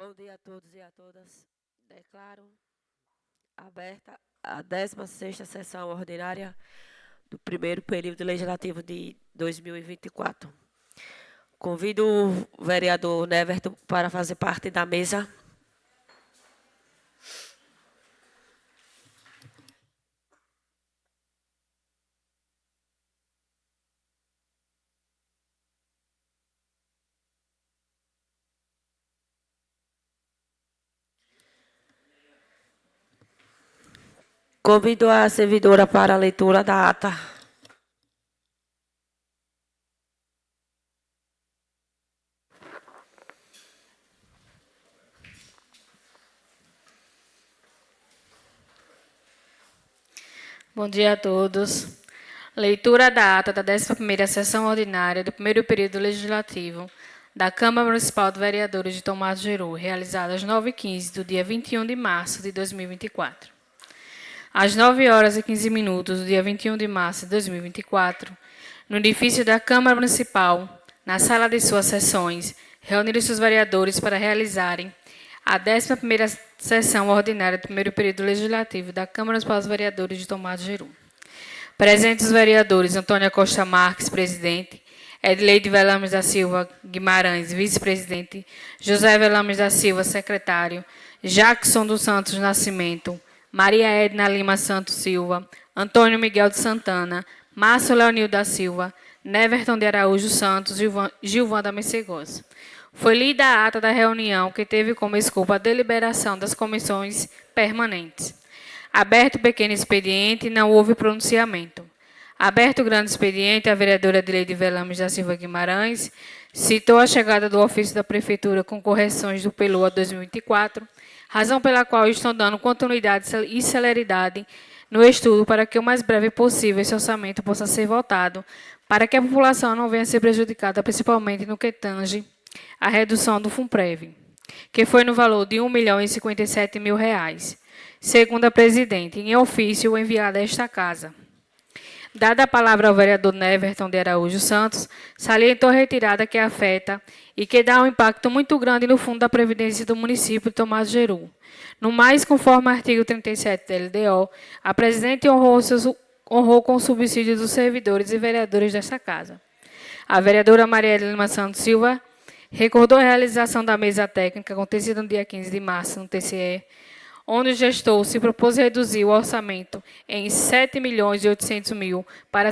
Bom dia a todos e a todas. Declaro aberta a 16ª sessão ordinária do primeiro período legislativo de 2024. Convido o vereador Neverton para fazer parte da mesa. Convido a servidora para a leitura da ata. Bom dia a todos. Leitura da ata da 11ª sessão ordinária do primeiro período legislativo da Câmara Municipal de Vereadores de Tomás de Jeru, realizada às 9h15 do dia 21 de março de 2024. Às 9h15 do dia 21 de março de 2024, no edifício da Câmara Municipal, na sala de suas sessões, reuniram-se os vereadores para realizarem a 11ª sessão ordinária do primeiro período legislativo da Câmara Municipal dos Vereadores de Tomás de Jeru. Presentes os vereadores Antônia Costa Marques, presidente, Edileide Velames da Silva Guimarães, vice-presidente, José Velames da Silva, secretário, Jackson dos Santos Nascimento, Maria Edna Lima Santos Silva, Antônio Miguel de Santana, Márcio Leonil da Silva, Neverton de Araújo Santos e Gilvanda Messegós. Foi lida a ata da reunião que teve como escopo a deliberação das comissões permanentes. Aberto o pequeno expediente, não houve pronunciamento. Aberto o grande expediente, a vereadora Edileide Velames da Silva Guimarães citou a chegada do ofício da Prefeitura com correções do PELOA 2024, razão pela qual estão dando continuidade e celeridade no estudo para que o mais breve possível esse orçamento possa ser votado, para que a população não venha a ser prejudicada, principalmente no que tange a redução do FUNPREV, que foi no valor de R$ 1.057.000, segundo a presidente, em ofício enviado a esta casa. Dada a palavra ao vereador Neverton de Araújo Santos, salientou a retirada que afeta e que dá um impacto muito grande no fundo da Previdência do município de Tomás de Jeru. No mais, conforme o artigo 37 da LDO, a presidente honrou com o subsídio dos servidores e vereadores desta casa. A vereadora Maria Lima Santos Silva recordou a realização da mesa técnica acontecida no dia 15 de março no TCE, onde o gestor se propôs reduzir o orçamento em R$ 7.800.000 para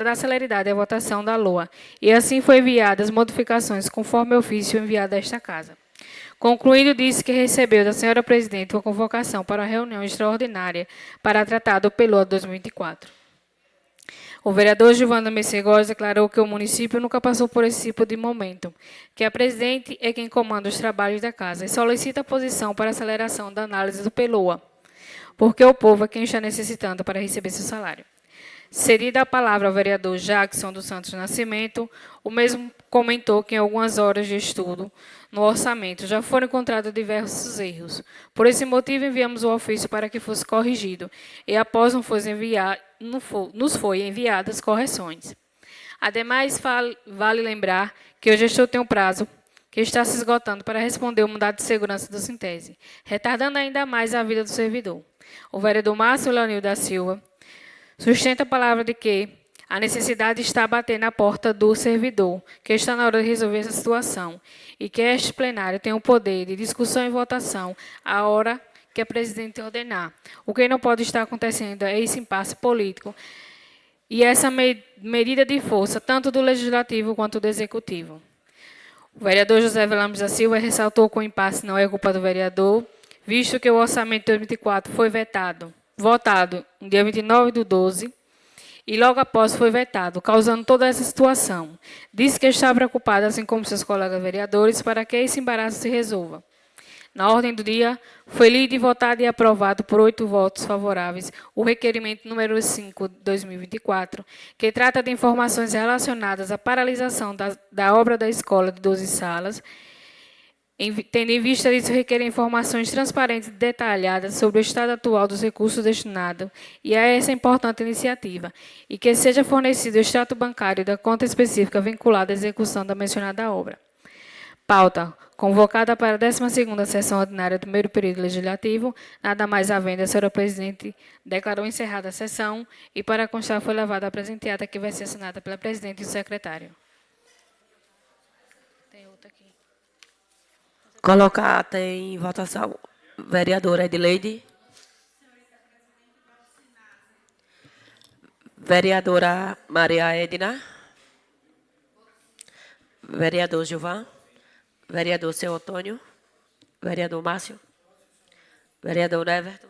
dar celeridade à votação da LOA, e assim foi enviadas as modificações conforme o ofício enviado a esta casa. Concluindo, disse que recebeu da senhora presidente uma convocação para uma reunião extraordinária para tratar do PELOA 2024. O vereador Gilvanda Messegós declarou que o município nunca passou por esse tipo de momento, que a presidente é quem comanda os trabalhos da casa e solicita a posição para aceleração da análise do PELOA, porque o povo é quem está necessitando para receber seu salário. Cedida a palavra ao vereador Jackson dos Santos Nascimento, o mesmo comentou que em algumas horas de estudo no orçamento já foram encontrados diversos erros. Por esse motivo, enviamos o ofício para que fosse corrigido e, após nos foi enviadas correções. Ademais, vale lembrar que o gestor tem um prazo que está se esgotando para responder o mandado de segurança do Sintese, retardando ainda mais a vida do servidor. O vereador Márcio Leonil da Silva sustenta a palavra de que a necessidade está a bater na porta do servidor, que está na hora de resolver essa situação, e que este plenário tem o poder de discussão e votação à hora que a presidente ordenar. O que não pode estar acontecendo é esse impasse político e essa medida de força, tanto do Legislativo quanto do Executivo. O vereador José Velames da Silva ressaltou que o impasse não é culpa do vereador, visto que o orçamento de 2024 foi votado no dia 29/12, e logo após foi vetado, causando toda essa situação. Disse que está preocupada, assim como seus colegas vereadores, para que esse embaraço se resolva. Na ordem do dia, foi lido e votado e aprovado por 8 votos favoráveis o requerimento número 5 de 2024, que trata de informações relacionadas à paralisação da obra da escola de 12 salas, tendo em vista isso, requer informações transparentes e detalhadas sobre o estado atual dos recursos destinados e a essa importante iniciativa, e que seja fornecido o extrato bancário da conta específica vinculada à execução da mencionada obra. Pauta: convocada para a 12ª sessão ordinária do primeiro período legislativo, nada mais havendo, a senhora presidente declarou encerrada a sessão e, para constar, foi levada a presente ata que vai ser assinada pela presidente e o secretário. Tem outra aqui. Colocar a ata em votação. Vereadora Edileide. Vereadora Maria Edna. Vereador Gilvan. Vereador Seu Antônio. Vereador Márcio. Vereador Neverton.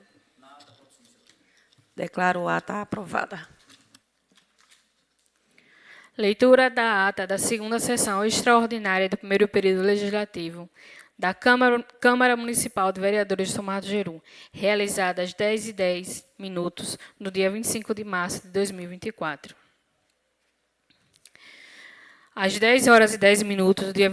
Declaro a ata aprovada. Leitura da ata da 2ª sessão extraordinária do primeiro período legislativo da Câmara Municipal de Vereadores de Tomar do Jeru, realizada às 10h10 no dia 25 de março de 2024. Às 10h10 do dia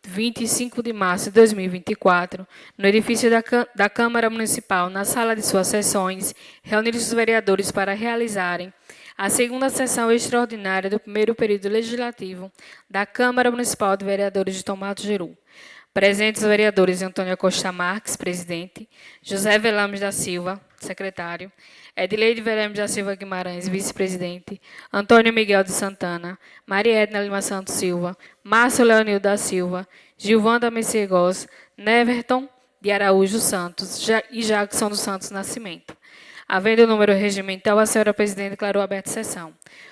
25 de março de 2024, no edifício da Câmara Municipal, na sala de suas sessões, reuniram-se os vereadores para realizarem a 2ª sessão extraordinária do primeiro período legislativo da Câmara Municipal de Vereadores de Tomar do Jeru. Presentes os vereadores Antônio Costa Marques, presidente, José Velames da Silva, secretário, Edileide Velames da Silva Guimarães, vice-presidente, Antônio Miguel de Santana, Maria Edna Lima Santos Silva, Márcio Leonil da Silva, Gilvanda Messegós, Neverton de Araújo Santos e Jackson dos Santos Nascimento. Havendo o número regimental, a senhora presidente declarou aberta a sessão.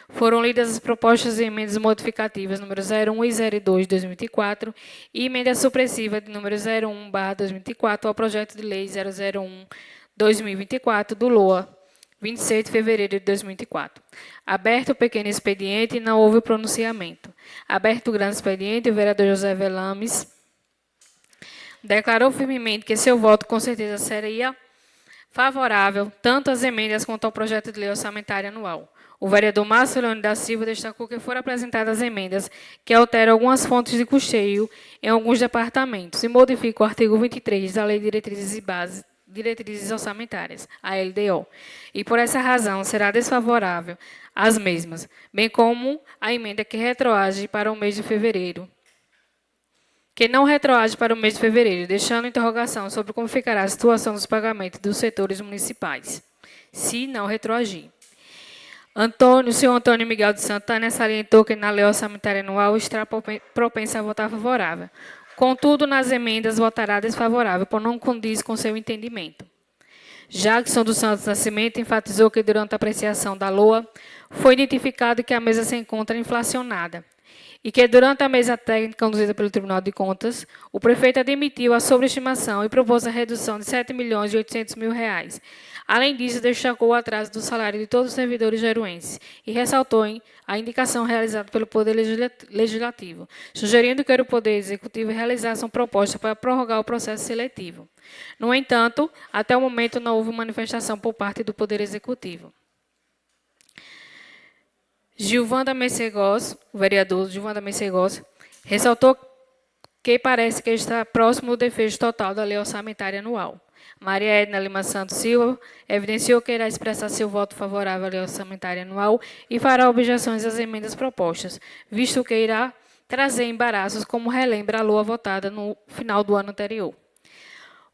Foram lidas as propostas de emendas modificativas número 01 e 02 de 2024 e emenda supressiva de número 01/2024 ao projeto de lei 001/2024 do LOA, 26 de fevereiro de 2024. Aberto o pequeno expediente, não houve pronunciamento. Aberto o grande expediente, o vereador José Velames declarou firmemente que seu voto com certeza seria favorável tanto às emendas quanto ao projeto de lei orçamentária anual. O vereador Márcio Leone da Silva destacou que foram apresentadas emendas que alteram algumas fontes de custeio em alguns departamentos e modificam o artigo 23 da Lei de Diretrizes Orçamentárias, a LDO, e por essa razão será desfavorável às mesmas, bem como a emenda que retroage para o mês de fevereiro, que não retroage para o mês de fevereiro, deixando interrogação sobre como ficará a situação dos pagamentos dos setores municipais, se não retroagir. O senhor Antônio Miguel de Santana salientou que na lei orçamentária anual está propensa a votar favorável. Contudo, nas emendas votará desfavorável, por não condiz com seu entendimento. Jackson dos Santos Nascimento enfatizou que durante a apreciação da LOA foi identificado que a mesa se encontra inflacionada e que durante a mesa técnica conduzida pelo Tribunal de Contas, o prefeito admitiu a sobreestimação e propôs a redução de R$ 7.800.000. Além disso, destacou o atraso do salário de todos os servidores jeruenses e ressaltou a indicação realizada pelo Poder Legislativo, sugerindo que o Poder Executivo realizasse uma proposta para prorrogar o processo seletivo. No entanto, até o momento não houve manifestação por parte do Poder Executivo. Gilvanda Messegós, o vereador Gilvanda Messegós, ressaltou que parece que está próximo do desfecho total da lei orçamentária anual. Maria Edna Lima Santos Silva evidenciou que irá expressar seu voto favorável à lei orçamentária anual e fará objeções às emendas propostas, visto que irá trazer embaraços, como relembra a LOA votada no final do ano anterior.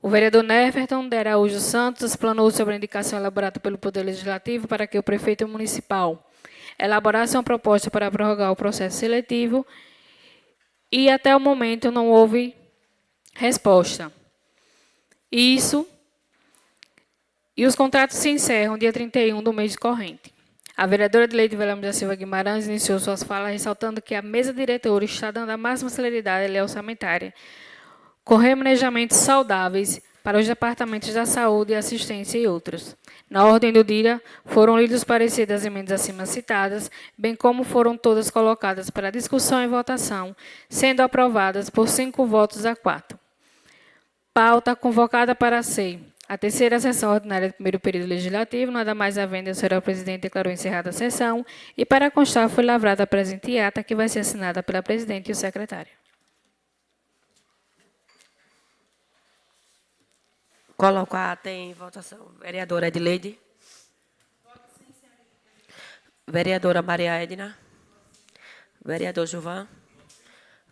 O vereador Neverton de Araújo Santos explanou sobre a indicação elaborada pelo Poder Legislativo para que o prefeito municipal elaborasse uma proposta para prorrogar o processo seletivo e, até o momento, não houve resposta. E os contratos se encerram dia 31 do mês corrente. A vereadora Edileide Velames da Silva Guimarães iniciou suas falas ressaltando que a mesa diretora está dando a máxima celeridade à lei orçamentária, com remanejamentos saudáveis para os departamentos da saúde, assistência e outros. Na ordem do dia, foram lidos os pareceres das emendas acima citadas, bem como foram todas colocadas para discussão e votação, sendo aprovadas por 5 votos a 4. Pauta convocada para ser a terceira sessão ordinária do primeiro período legislativo, nada mais havendo, a senhora presidente declarou encerrada a sessão e, para constar, foi lavrada a presente ata, que vai ser assinada pela presidente e o secretário. Coloco a ata em votação. Vereadora Edileide. Vereadora Maria Edna. Vereador Gilvan.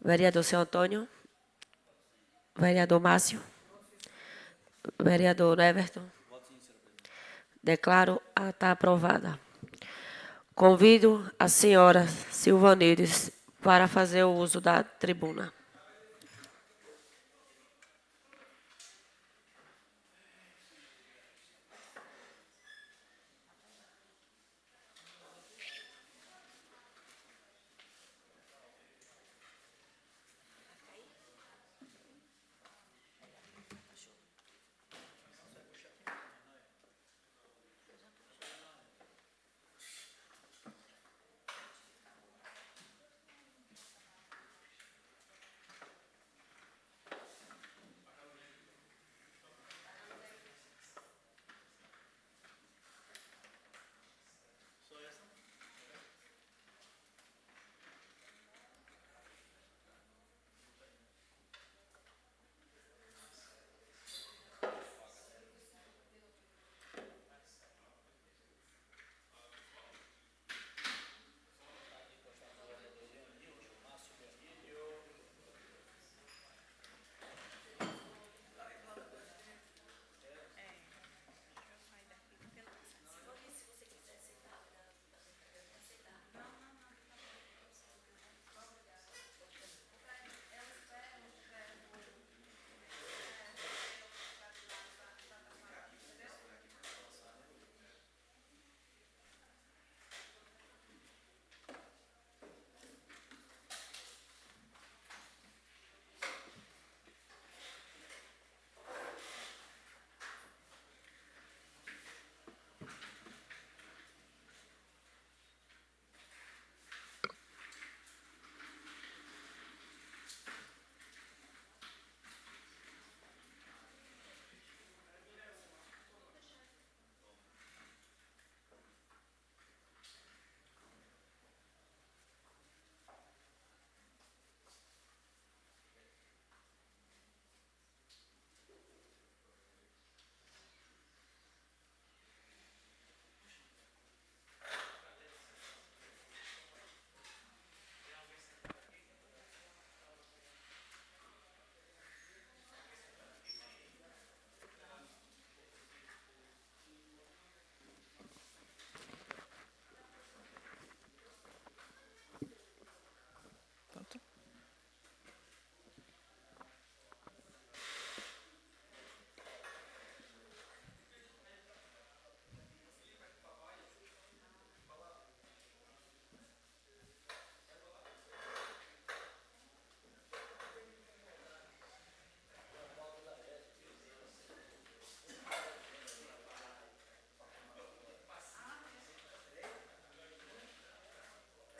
Vereador Seu Antônio. Vereador Márcio. Vereador Everton. Declaro a ata aprovada. Convido a senhora Silvanides para fazer o uso da tribuna.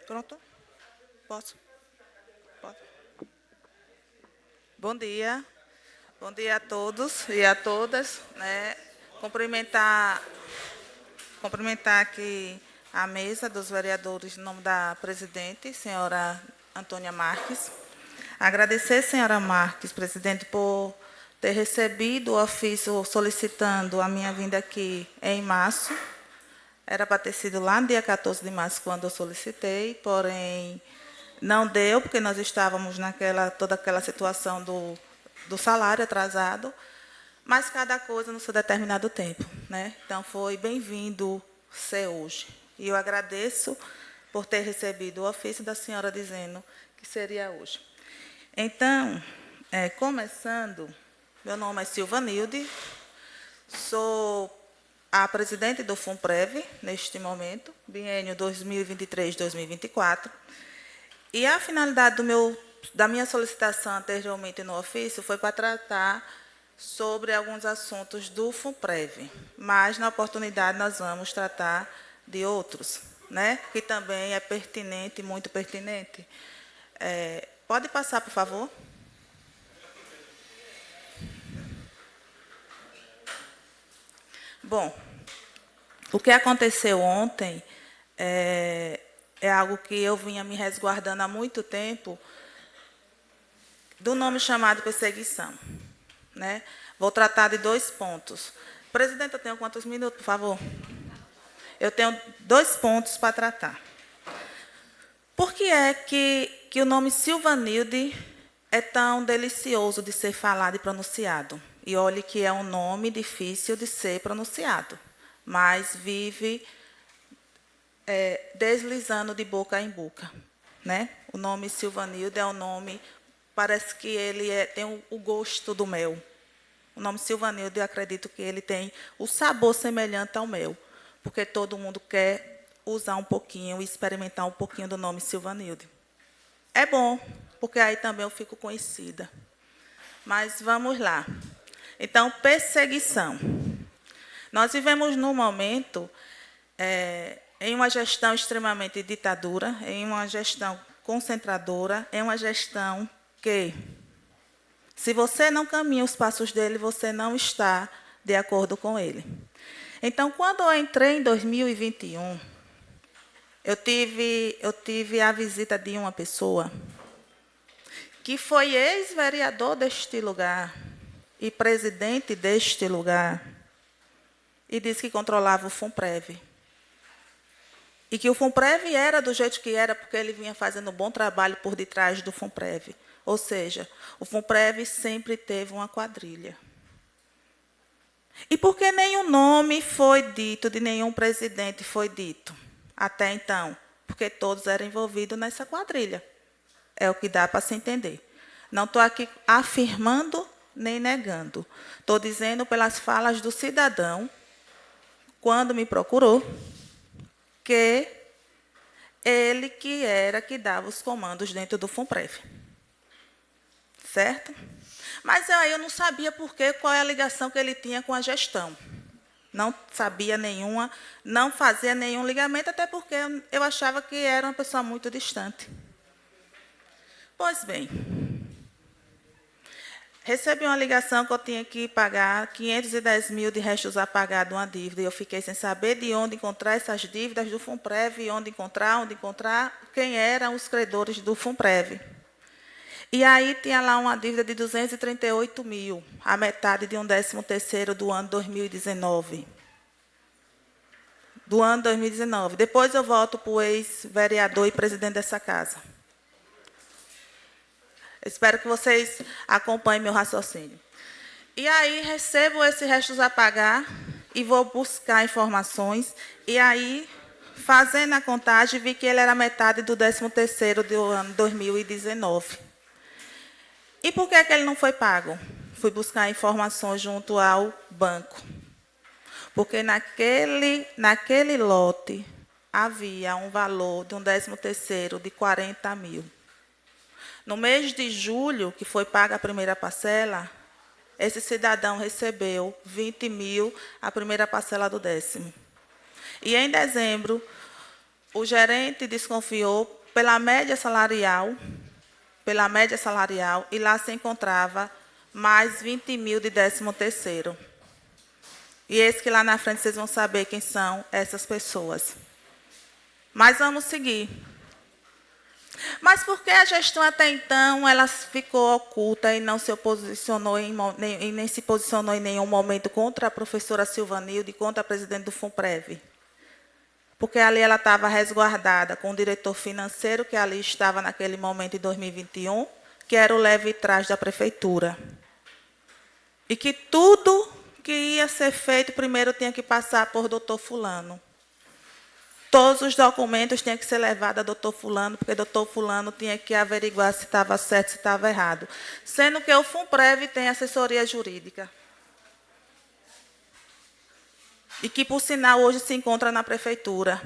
Pronto? Posso? Pode. Bom dia. Bom dia a todos e a todas. Cumprimentar aqui a mesa dos vereadores em nome da presidente, senhora Antônia Marques. Agradecer, senhora Marques, presidente, por ter recebido o ofício solicitando a minha vinda aqui em março. Era para ter sido lá no dia 14 de março, quando eu solicitei, porém não deu, porque nós estávamos toda aquela situação do salário atrasado, mas cada coisa no seu determinado tempo. Então, foi bem-vindo ser hoje. E eu agradeço por ter recebido o ofício da senhora dizendo que seria hoje. Então, começando, meu nome é Silvanilde, sou a presidente do FUNPREV, neste momento, biênio 2023-2024. E a finalidade da minha solicitação anteriormente no ofício foi para tratar sobre alguns assuntos do FUNPREV, mas, na oportunidade, nós vamos tratar de outros, que também é pertinente, muito pertinente. Pode passar, por favor? Bom, o que aconteceu ontem é algo que eu vinha me resguardando há muito tempo, do nome chamado perseguição. Vou tratar de 2 pontos. Presidente, eu tenho quantos minutos, por favor? Eu tenho 2 pontos para tratar. Por que é que o nome Silvanilde é tão delicioso de ser falado e pronunciado. E olhe que é um nome difícil de ser pronunciado, mas vive deslizando de boca em boca, né? O nome Silvanildo é um nome, parece que ele tem o gosto do mel. O nome Silvanildo, eu acredito que ele tem o sabor semelhante ao mel, porque todo mundo quer usar um pouquinho e experimentar um pouquinho do nome Silvanildo. É bom, porque aí também eu fico conhecida. Mas vamos lá. Então, perseguição. Nós vivemos num momento, em uma gestão extremamente ditadura, em uma gestão concentradora, em uma gestão que, se você não caminha os passos dele, você não está de acordo com ele. Então, quando eu entrei em 2021, eu tive a visita de uma pessoa que foi ex-vereador deste lugar e presidente deste lugar, e disse que controlava o FUNPREV. E que o FUNPREV era do jeito que era, porque ele vinha fazendo um bom trabalho por detrás do FUNPREV. Ou seja, o FUNPREV sempre teve uma quadrilha. E por que nenhum nome foi dito, de nenhum presidente foi dito até então? Porque todos eram envolvidos nessa quadrilha. É o que dá para se entender. Não estou aqui afirmando nem negando. Estou dizendo pelas falas do cidadão, quando me procurou, que ele que era que dava os comandos dentro do FUNPREV. Certo? Mas aí eu não sabia qual é a ligação que ele tinha com a gestão. Não sabia nenhuma, não fazia nenhum ligamento, até porque eu achava que era uma pessoa muito distante. Pois bem, recebi uma ligação que eu tinha que pagar 510 mil de restos a pagar de uma dívida, e eu fiquei sem saber de onde encontrar essas dívidas do FUNPREV, onde encontrar quem eram os credores do FUNPREV. E aí tinha lá uma dívida de 238 mil, a metade de um 13º do ano 2019. Do ano 2019. Depois eu volto para o ex-vereador e presidente dessa casa. Espero que vocês acompanhem meu raciocínio. E aí recebo esses restos a pagar e vou buscar informações. E aí, fazendo a contagem, vi que ele era metade do 13º do ano 2019. E por que ele não foi pago? Fui buscar informações junto ao banco. Porque naquele lote havia um valor de um 13º de 40 mil. No mês de julho, que foi paga a primeira parcela, esse cidadão recebeu 20 mil a primeira parcela do 10º. E em dezembro, o gerente desconfiou pela média salarial, e lá se encontrava mais 20 mil de 13º. E esse que lá na frente vocês vão saber quem são essas pessoas. Mas vamos seguir. Mas por que a gestão até então ela ficou oculta e não se posicionou nem se posicionou em nenhum momento contra a professora Silvanilde e contra a presidente do FUNPREV? Porque ali ela estava resguardada com o diretor financeiro, que ali estava naquele momento em 2021, que era o leve trás da prefeitura. E que tudo que ia ser feito primeiro tinha que passar por doutor fulano. Todos os documentos tinham que ser levados a doutor fulano, porque doutor fulano tinha que averiguar se estava certo, se estava errado. Sendo que o FUNPREV tem assessoria jurídica. E que, por sinal, hoje se encontra na prefeitura,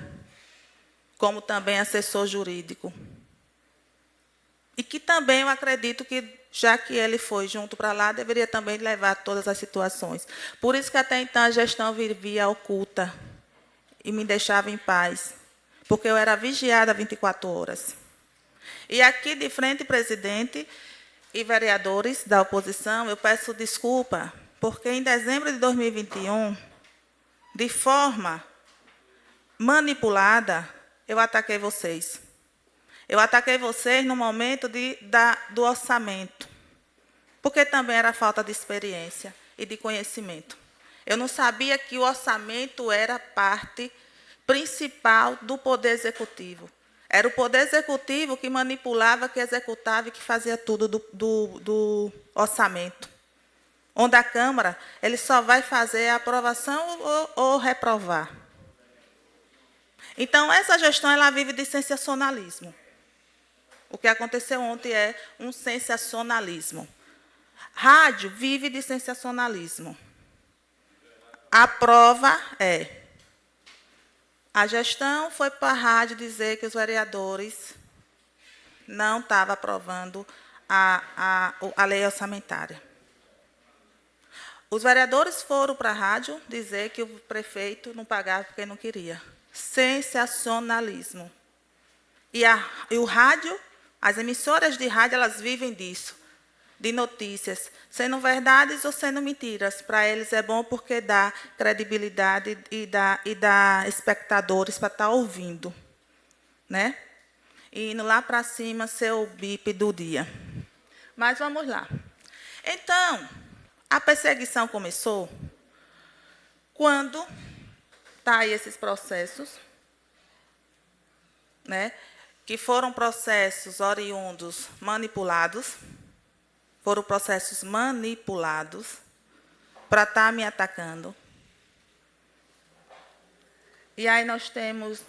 como também assessor jurídico. E que também eu acredito que, já que ele foi junto para lá, deveria também levar todas as situações. Por isso que até então a gestão vivia oculta e me deixava em paz, porque eu era vigiada 24 horas. E aqui, de frente, presidente e vereadores da oposição, eu peço desculpa, porque em dezembro de 2021, de forma manipulada, eu ataquei vocês. Eu ataquei vocês no momento do orçamento, porque também era falta de experiência e de conhecimento. Eu não sabia que o orçamento era parte principal do Poder Executivo. Era o Poder Executivo que manipulava, que executava e que fazia tudo do orçamento. Onde a Câmara ele só vai fazer a aprovação ou reprovar. Então, essa gestão ela vive de sensacionalismo. O que aconteceu ontem é um sensacionalismo. Rádio vive de sensacionalismo. A prova é: a gestão foi para a rádio dizer que os vereadores não estavam aprovando a lei orçamentária. Os vereadores foram para a rádio dizer que o prefeito não pagava porque não queria. Sensacionalismo. E o rádio, as emissoras de rádio, elas vivem disso, de notícias, sendo verdades ou sendo mentiras. Para eles é bom porque dá credibilidade e dá espectadores para estar ouvindo. Né? E indo lá para cima, ser o bip do dia. Mas vamos lá. Então, a perseguição começou quando está aí esses processos, né, que foram processos oriundos manipulados, foram processos manipulados para estar me atacando. E aí nós temos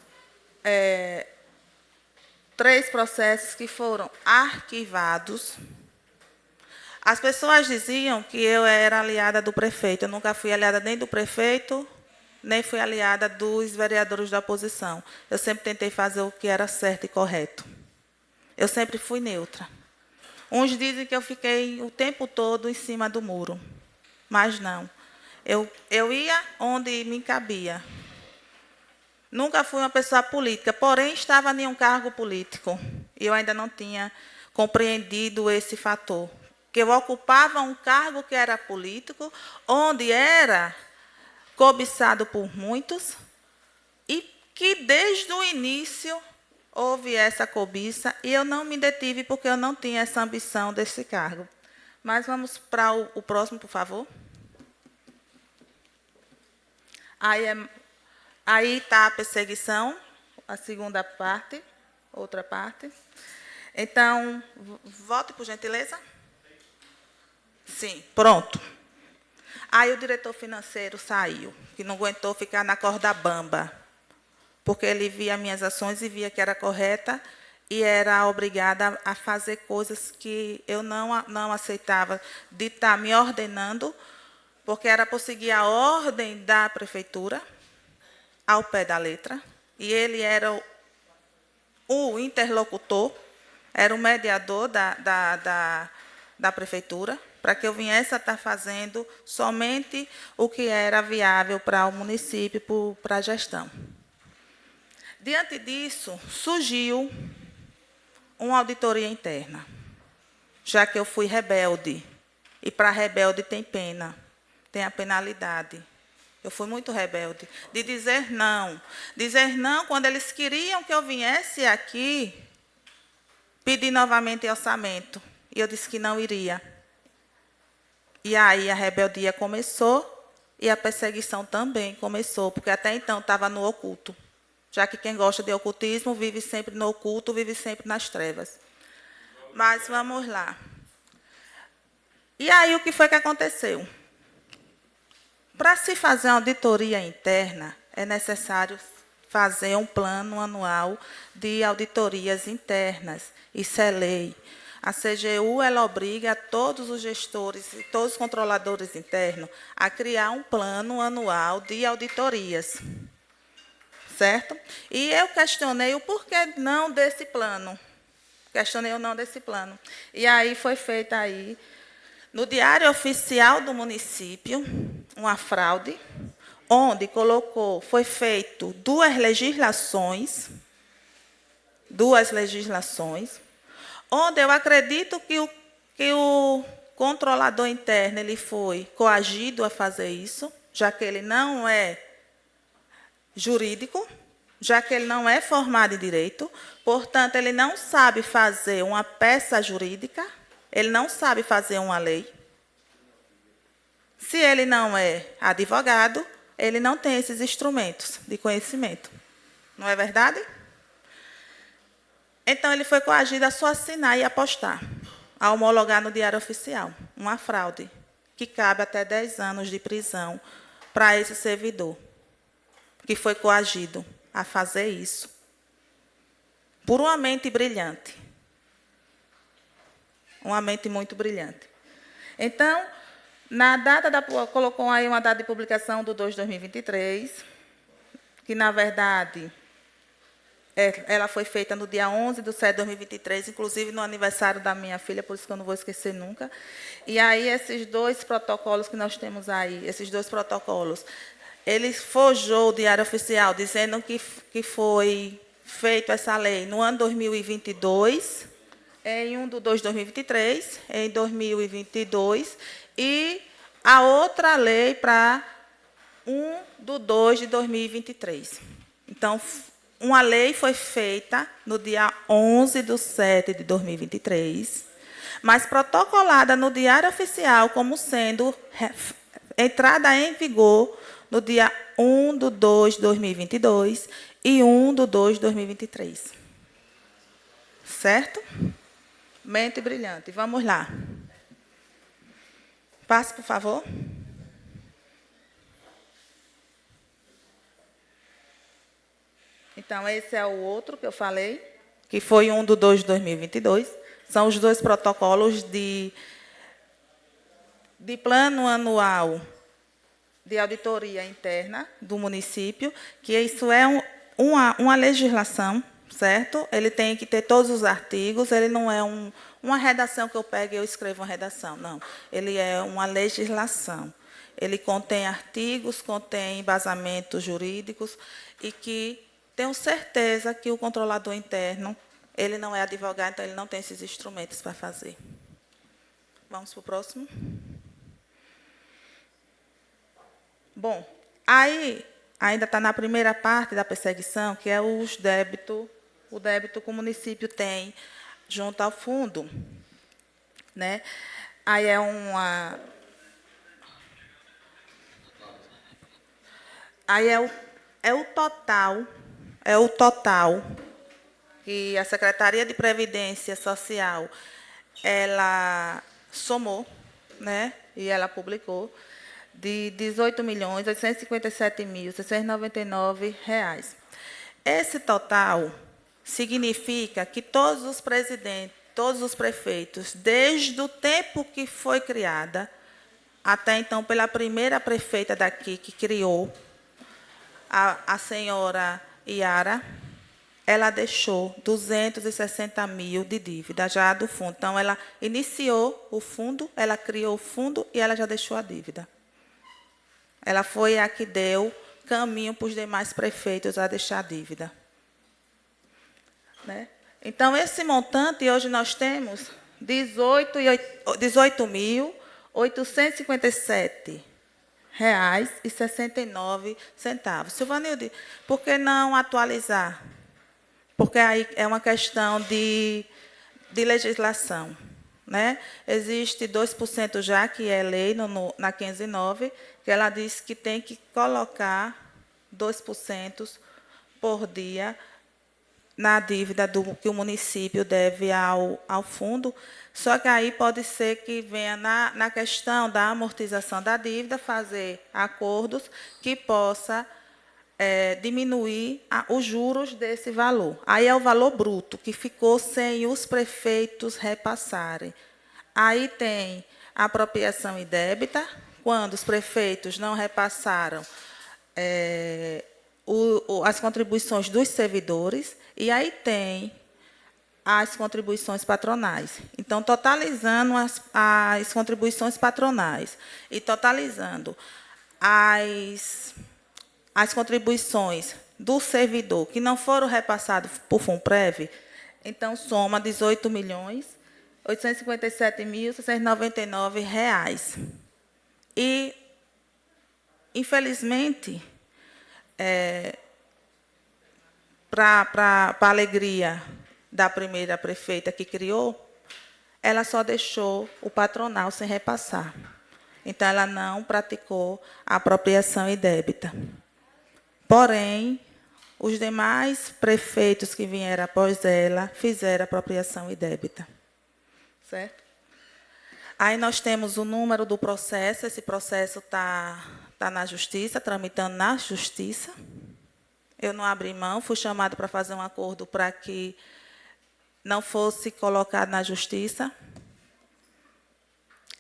3 processos que foram arquivados. As pessoas diziam que eu era aliada do prefeito. Eu nunca fui aliada nem do prefeito, nem fui aliada dos vereadores da oposição. Eu sempre tentei fazer o que era certo e correto. Eu sempre fui neutra. Uns dizem que eu fiquei o tempo todo em cima do muro, mas não. Eu ia onde me cabia. Nunca fui uma pessoa política, porém estava em um cargo político. E eu ainda não tinha compreendido esse fator. Que eu ocupava um cargo que era político, onde era cobiçado por muitos, e que desde o início houve essa cobiça, e eu não me detive porque eu não tinha essa ambição desse cargo. Mas vamos para o próximo, por favor. Aí está a perseguição, a segunda parte, outra parte. Então, volte, por gentileza. Sim, pronto. Aí o diretor financeiro saiu, que não aguentou ficar na corda bamba, porque ele via minhas ações e via que era correta e era obrigada a fazer coisas que eu não aceitava, de estar me ordenando, porque era para seguir a ordem da prefeitura, ao pé da letra, e ele era o interlocutor, era o mediador da prefeitura, para que eu viesse a estar fazendo somente o que era viável para o município, para a gestão. Diante disso, surgiu uma auditoria interna, já que eu fui rebelde, e para rebelde tem pena, tem a penalidade. Eu fui muito rebelde, de dizer não. Dizer não quando eles queriam que eu viesse aqui pedir novamente orçamento, e eu disse que não iria. E aí a rebeldia começou e a perseguição também começou, porque até então estava no oculto. Já que quem gosta de ocultismo vive sempre no oculto, vive sempre nas trevas. Mas vamos lá. E aí o que foi que aconteceu? Para se fazer uma auditoria interna, é necessário fazer um plano anual de auditorias internas. Isso é lei. A CGU ela obriga todos os gestores e todos os controladores internos a criar um plano anual de auditorias. Certo? E eu questionei o porquê não desse plano. Questionei o não desse plano. E aí foi feita aí, no Diário Oficial do município, uma fraude, onde foi feito 2 legislações, onde eu acredito que o controlador interno ele foi coagido a fazer isso, já que ele não é jurídico, já que ele não é formado em direito, portanto, ele não sabe fazer uma peça jurídica, ele não sabe fazer uma lei. Se ele não é advogado, ele não tem esses instrumentos de conhecimento. Não é verdade? Então, ele foi coagido a só assinar e apostar, a homologar no Diário Oficial, uma fraude, que cabe até 10 anos de prisão para esse servidor, que foi coagido a fazer isso, por uma mente brilhante. Uma mente muito brilhante. Então, na data colocou aí uma data de publicação do 2 de 2023, que, na verdade, ela foi feita no dia 11/7 de 2023, inclusive no aniversário da minha filha, por isso que eu não vou esquecer nunca. E aí, esses dois protocolos que nós temos aí, esses dois protocolos, ele forjou o Diário Oficial, dizendo que foi feita essa lei no ano 2022, em 1/2 de 2023, em 2022, e a outra lei para 1/2 de 2023. Então, uma lei foi feita no dia 11/7 de 2023, mas protocolada no Diário Oficial como sendo entrada em vigor no dia 1/2 de 2022 e 1/2 de 2023. Certo? Mente brilhante. Vamos lá. Passe, por favor. Então, esse é o outro que eu falei, que foi 1/2 de 2022. São os dois protocolos de plano anual de auditoria interna do município, que isso é uma legislação, certo? Ele tem que ter todos os artigos, ele não é uma redação que eu pego e eu escrevo uma redação, não. Ele é uma legislação. Ele contém artigos, contém embasamentos jurídicos e que tenho certeza que o controlador interno, ele não é advogado, então ele não tem esses instrumentos para fazer. Vamos para o próximo. Bom, aí ainda está na primeira parte da perseguição, que é os débitos, o débito que o município tem junto ao fundo, né? Aí é o total que a Secretaria de Previdência Social ela somou, né? E ela publicou de R$ 18.857.699. Esse total significa que todos os presidentes, todos os prefeitos, desde o tempo que foi criada, até então pela primeira prefeita daqui que criou, a senhora Iara, ela deixou 260 mil de dívida já do fundo. Então, ela iniciou o fundo, ela criou o fundo e ela já deixou a dívida. Ela foi a que deu caminho para os demais prefeitos a deixar a dívida. Né? Então, esse montante, hoje nós temos R$ 18.857,69. Silvanilde, por que não atualizar? Porque aí é uma questão de legislação. Né? Existe 2% já, que é lei na 509, que ela diz que tem que colocar 2% por dia na dívida que o município deve ao fundo. Só que aí pode ser que venha na questão da amortização da dívida, fazer acordos que possa diminuir os juros desse valor. Aí é o valor bruto, que ficou sem os prefeitos repassarem. Aí tem a apropriação indébita, quando os prefeitos não repassaram as contribuições dos servidores, e aí tem as contribuições patronais. Então, totalizando as contribuições patronais e totalizando as contribuições do servidor que não foram repassadas por FUNPREV, então soma R$ 18.857.699. E, infelizmente, para a alegria da primeira prefeita que criou, ela só deixou o patronal sem repassar. Então, ela não praticou a apropriação indébita. Porém, os demais prefeitos que vieram após ela fizeram apropriação indébita. Certo? Aí nós temos o número do processo, esse processo está na Justiça, tramitando na Justiça. Eu não abri mão, fui chamada para fazer um acordo para que não fosse colocado na Justiça,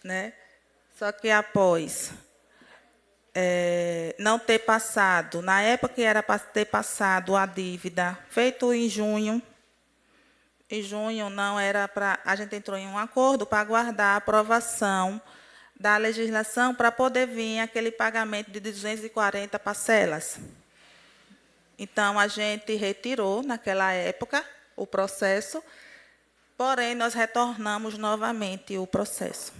né? Só que após não ter passado, na época que era para ter passado a dívida, feito em junho não era para... A gente entrou em um acordo para aguardar a aprovação da legislação para poder vir aquele pagamento de 240 parcelas. Então, a gente retirou, naquela época, o processo, porém, nós retornamos novamente o processo,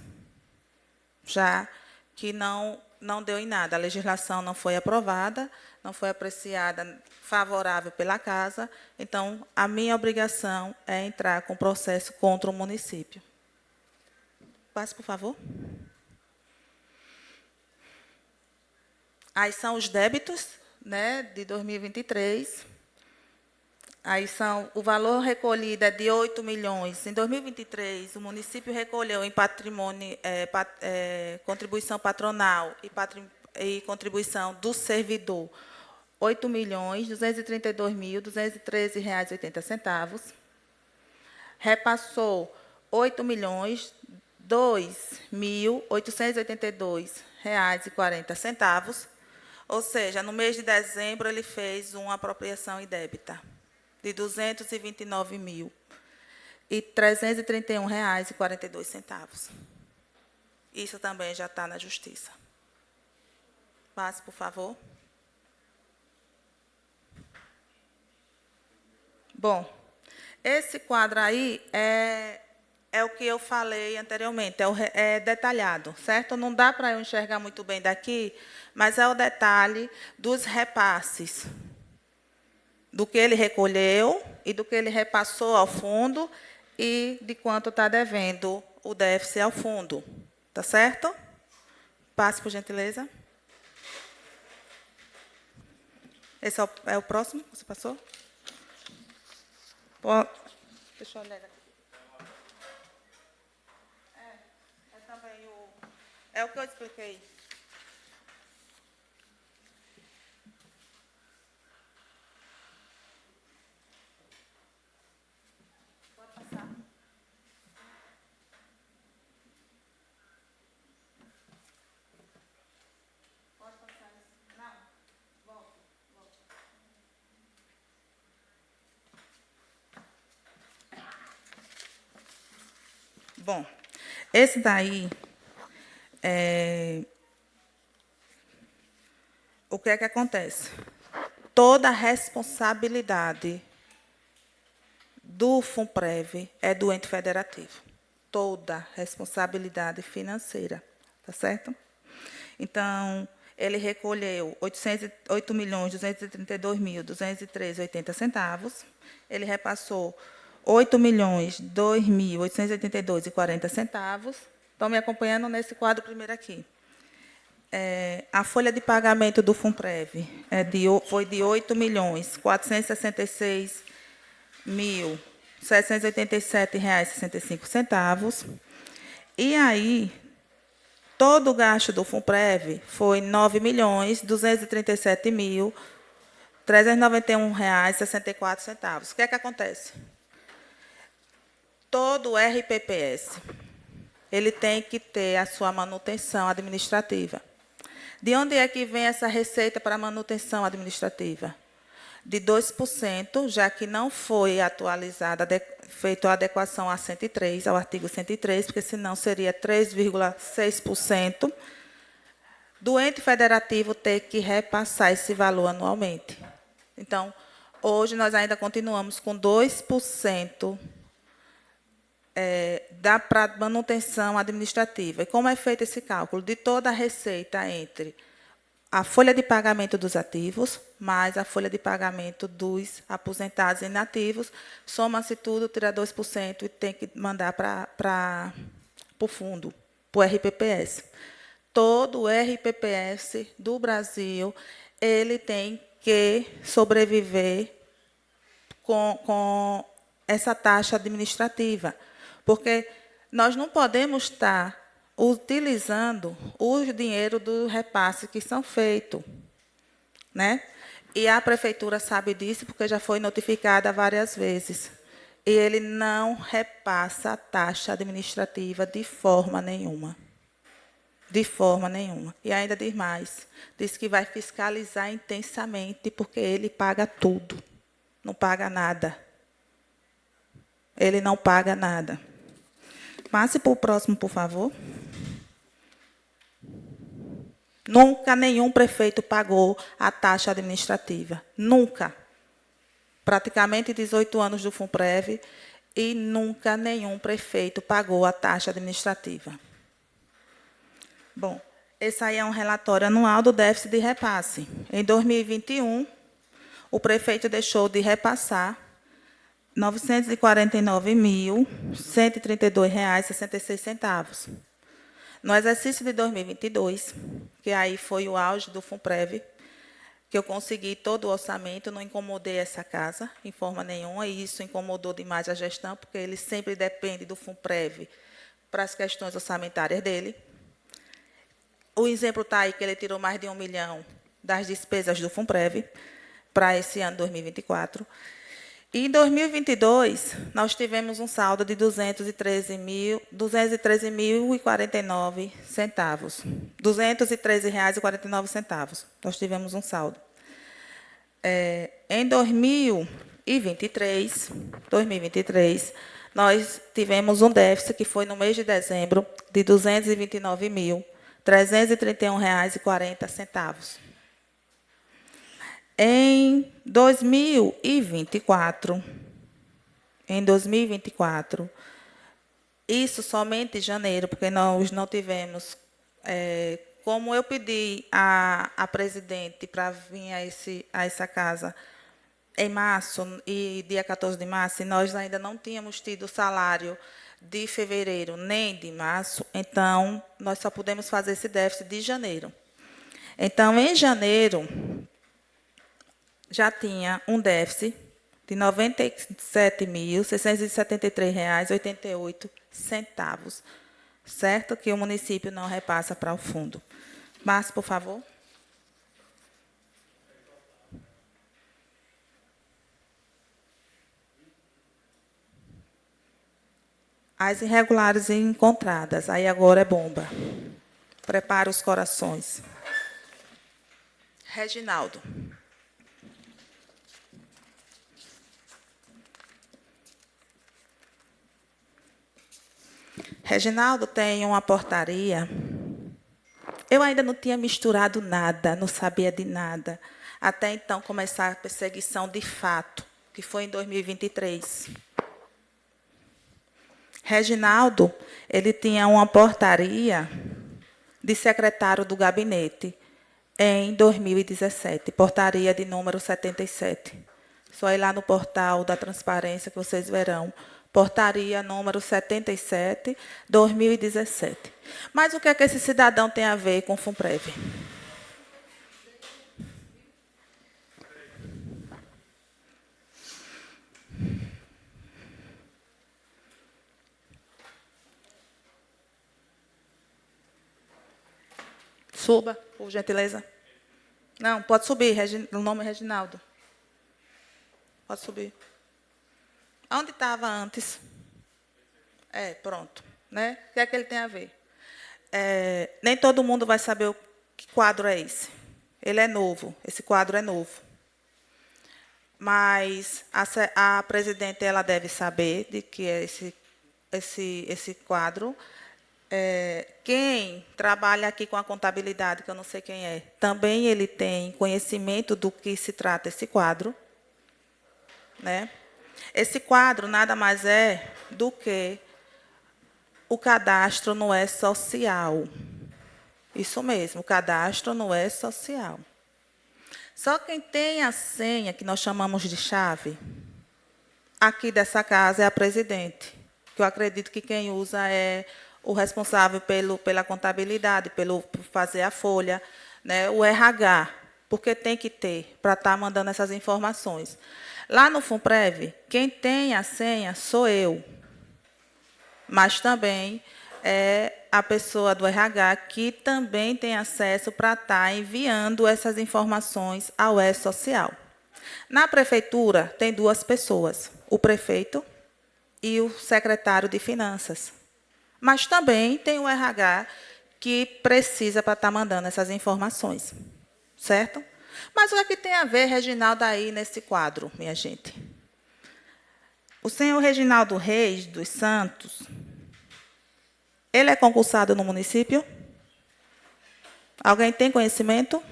já que não deu em nada. A legislação não foi aprovada, não foi apreciada favorável pela Casa, então, a minha obrigação é entrar com processo contra o município. Passe, por favor. Aí são os débitos, né, de 2023. Aí o valor recolhido é de 8 milhões. Em 2023, o município recolheu em patrimônio, contribuição patronal e contribuição do servidor, R$ 8.232.213,80. Repassou R$ 8.002.882,40. Ou seja, no mês de dezembro, ele fez uma apropriação indébita de R$ 229.331,42. Isso também já está na Justiça. Passe, por favor. Bom, esse quadro aí é o que eu falei anteriormente, é detalhado, certo? Não dá para eu enxergar muito bem daqui, mas é o detalhe dos repasses, do que ele recolheu e do que ele repassou ao fundo e de quanto está devendo o déficit ao fundo. Tá certo? Passe, por gentileza. Esse é o próximo que você passou? Deixa eu olhar aqui. Também é o que eu expliquei. Pode passar. Pode passar. Não. Volta. Bom, esse daí o que é que acontece? Toda a responsabilidade do FUNPREV é do ente federativo. Toda a responsabilidade financeira. Tá certo? Então, ele recolheu R$ 8.232.213,80. Ele repassou R$ 8.002.882,40. Estão me acompanhando nesse quadro primeiro aqui. A folha de pagamento do FUNPREV foi de R$ 8.466.787,65. E aí, todo o gasto do FUNPREV foi R$ 9.237.391,64. O que é que acontece? Todo o RPPS, ele tem que ter a sua manutenção administrativa. De onde é que vem essa receita para manutenção administrativa? De 2%, já que não foi atualizada, feita a adequação a 103, ao artigo 103, porque senão seria 3,6% do ente federativo ter que repassar esse valor anualmente. Então, hoje nós ainda continuamos com 2% da manutenção administrativa. E como é feito esse cálculo? De toda a receita entre a folha de pagamento dos ativos, mais a folha de pagamento dos aposentados e inativos, soma-se tudo, tira 2% e tem que mandar para o fundo, para o RPPS. Todo o RPPS do Brasil, ele tem que sobreviver com essa taxa administrativa, porque nós não podemos estar utilizando o dinheiro do repasse que são feitos, né? E a prefeitura sabe disso, porque já foi notificada várias vezes. E ele não repassa a taxa administrativa de forma nenhuma. De forma nenhuma. E ainda diz mais, diz que vai fiscalizar intensamente, porque ele paga tudo, não paga nada. Ele não paga nada. Passe para o próximo, por favor. Nunca nenhum prefeito pagou a taxa administrativa. Nunca. Praticamente 18 anos do FUNPREV e nunca nenhum prefeito pagou a taxa administrativa. Bom, esse aí é um relatório anual do déficit de repasse. Em 2021, o prefeito deixou de repassar R$ 949.132,66. No exercício de 2022, que aí foi o auge do FUNPREV, que eu consegui todo o orçamento, não incomodei essa casa, em forma nenhuma, e isso incomodou demais a gestão, porque ele sempre depende do FUNPREV para as questões orçamentárias dele. O exemplo está aí, que ele tirou mais de 1 milhão das despesas do FUNPREV para esse ano 2024. E em 2022, nós tivemos um saldo de R$ 213.049. R$ 213,49. Nós tivemos um saldo. Em 2023, nós tivemos um déficit, que foi no mês de dezembro, de R$ 229.331,40. Em 2024, isso somente em janeiro, porque nós não tivemos, como eu pedi a presidente para vir a essa casa em março, e dia 14 de março, e nós ainda não tínhamos tido o salário de fevereiro nem de março, então nós só pudemos fazer esse déficit de janeiro. Então, em janeiro, já tinha um déficit de R$ 97.673,88, certo? Que o município não repassa para o fundo. Passe, por favor. As irregulares encontradas. Aí agora é bomba. Prepara os corações. Reginaldo. Reginaldo tem uma portaria. Eu ainda não tinha misturado nada, não sabia de nada. Até então começar a perseguição de fato, que foi em 2023. Reginaldo, ele tinha uma portaria de secretário do gabinete em 2017, portaria de número 77. Só ir lá no portal da transparência que vocês verão. Portaria número 77, 2017. Mas o que é que esse cidadão tem a ver com o FUNPREV? Suba, por gentileza. Não, pode subir, o nome é Reginaldo. Pode subir. Onde estava antes? Pronto. Né? O que é que ele tem a ver? Nem todo mundo vai saber que quadro é esse. Ele é novo, esse quadro é novo. Mas a presidente ela deve saber de que é esse quadro. Quem trabalha aqui com a contabilidade, que eu não sei quem é, também ele tem conhecimento do que se trata esse quadro. Né? Esse quadro nada mais é do que o cadastro no E-Social. Isso mesmo, o cadastro no E-Social. Só quem tem a senha, que nós chamamos de chave, aqui dessa casa é a presidente, que eu acredito que quem usa é o responsável pela contabilidade, por fazer a folha, né, o RH, porque tem que ter para estar mandando essas informações. Lá no FUNPREV, quem tem a senha sou eu, mas também é a pessoa do RH que também tem acesso para estar enviando essas informações ao E-Social. Na prefeitura, tem 2 pessoas, o prefeito e o secretário de Finanças. Mas também tem o RH que precisa para estar mandando essas informações. Certo? Mas o que é que tem a ver, Reginaldo, aí nesse quadro, minha gente? O senhor Reginaldo Reis dos Santos, ele é concursado no município? Alguém tem conhecimento?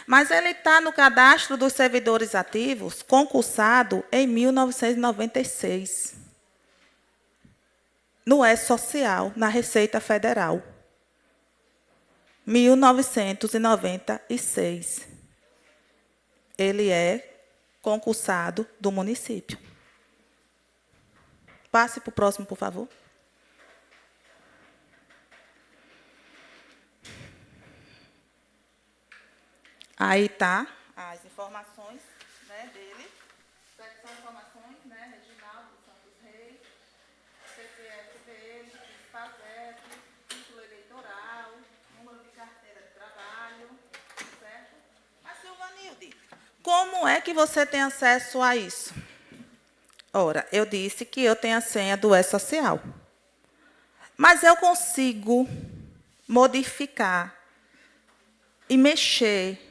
Mas ele está no cadastro dos servidores ativos, concursado em 1996. No E-Social, na Receita Federal. 1996. Ele é concursado do município. Passe para o próximo, por favor. Aí está as informações, né, dele. São informações, né, Reginaldo Santos Reis, CPF dele, PASEP, título eleitoral, número de carteira de trabalho, certo? Mas, Silvanilde, como é que você tem acesso a isso? Ora, eu disse que eu tenho a senha do E-Social. Mas eu consigo modificar e mexer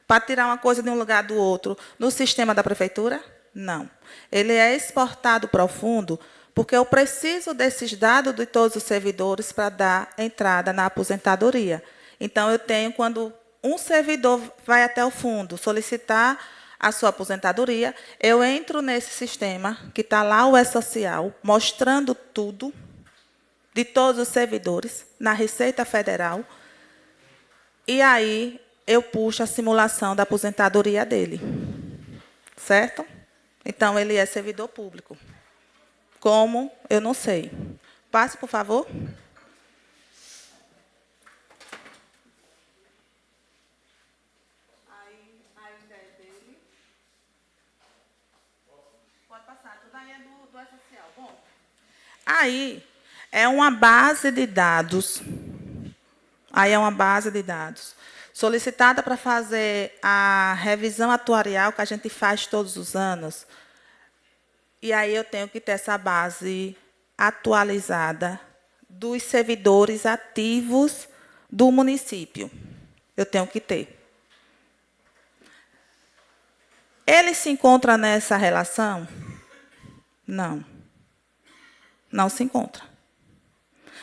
para tirar uma coisa de um lugar do outro no sistema da prefeitura? Não. Ele é exportado para o fundo porque eu preciso desses dados de todos os servidores para dar entrada na aposentadoria. Então, eu tenho, quando um servidor vai até o fundo solicitar a sua aposentadoria, eu entro nesse sistema, que está lá o E-Social, mostrando tudo de todos os servidores na Receita Federal, e aí eu puxo a simulação da aposentadoria dele. Certo? Então, ele é servidor público. Como? Eu não sei. Passe, por favor. Aí, a ideia dele. Pode passar. Tudo aí é do E-Social. Bom, aí é uma base de dados. Aí é uma base de dados solicitada para fazer a revisão atuarial que a gente faz todos os anos. E aí eu tenho que ter essa base atualizada dos servidores ativos do município. Eu tenho que ter. Ele se encontra nessa relação? Não. Não se encontra.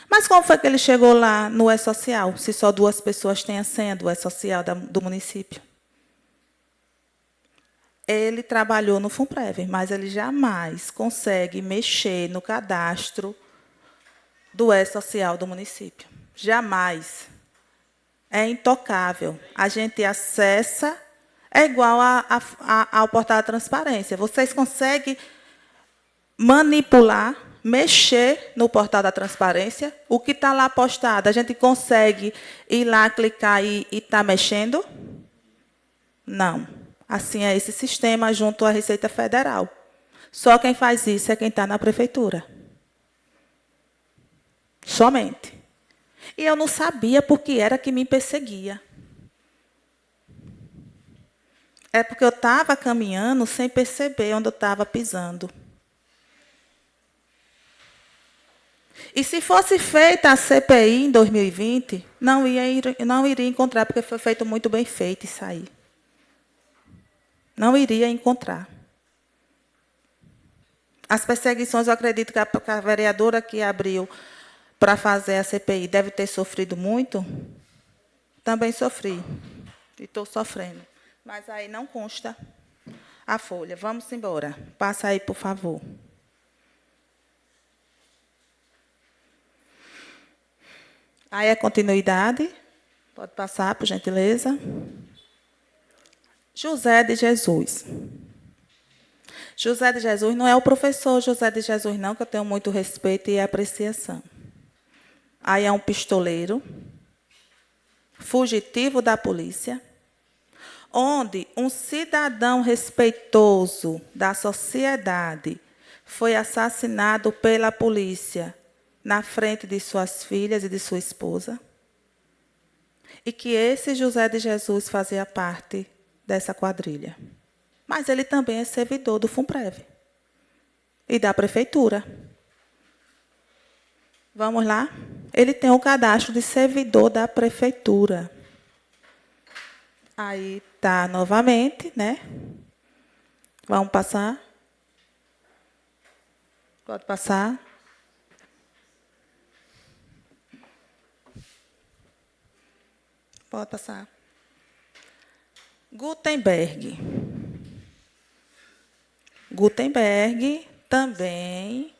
Mas como foi que ele chegou lá no E-Social, se só 2 pessoas têm a senha do E-Social do município? Ele trabalhou no FUNPREV, mas ele jamais consegue mexer no cadastro do E-Social do município. Jamais. É intocável. A gente acessa, é igual ao portal da transparência. Vocês conseguem manipular, mexer no portal da transparência, o que está lá postado, a gente consegue ir lá, clicar e estar mexendo? Não. Assim é esse sistema junto à Receita Federal. Só quem faz isso é quem está na prefeitura. Somente. E eu não sabia por que era que me perseguia. É porque eu estava caminhando sem perceber onde eu estava pisando. E se fosse feita a CPI em 2020, não iria encontrar, porque foi feito muito bem feito isso aí. Não iria encontrar. As perseguições, eu acredito que a vereadora que abriu para fazer a CPI deve ter sofrido muito. Também sofri. E estou sofrendo. Mas aí não consta a folha. Vamos embora. Passa aí, por favor. Aí a continuidade. Pode passar, por gentileza. José de Jesus. José de Jesus não é o professor José de Jesus, não, que eu tenho muito respeito e apreciação. Aí é um pistoleiro, fugitivo da polícia, onde um cidadão respeitoso da sociedade foi assassinado pela polícia na frente de suas filhas e de sua esposa, e que esse José de Jesus fazia parte dessa quadrilha. Mas ele também é servidor do FUNPREV e da prefeitura. Vamos lá? Ele tem o cadastro de servidor da prefeitura. Aí está novamente, né? Vamos passar. Pode passar. Pode passar. Gutenberg. Gutenberg também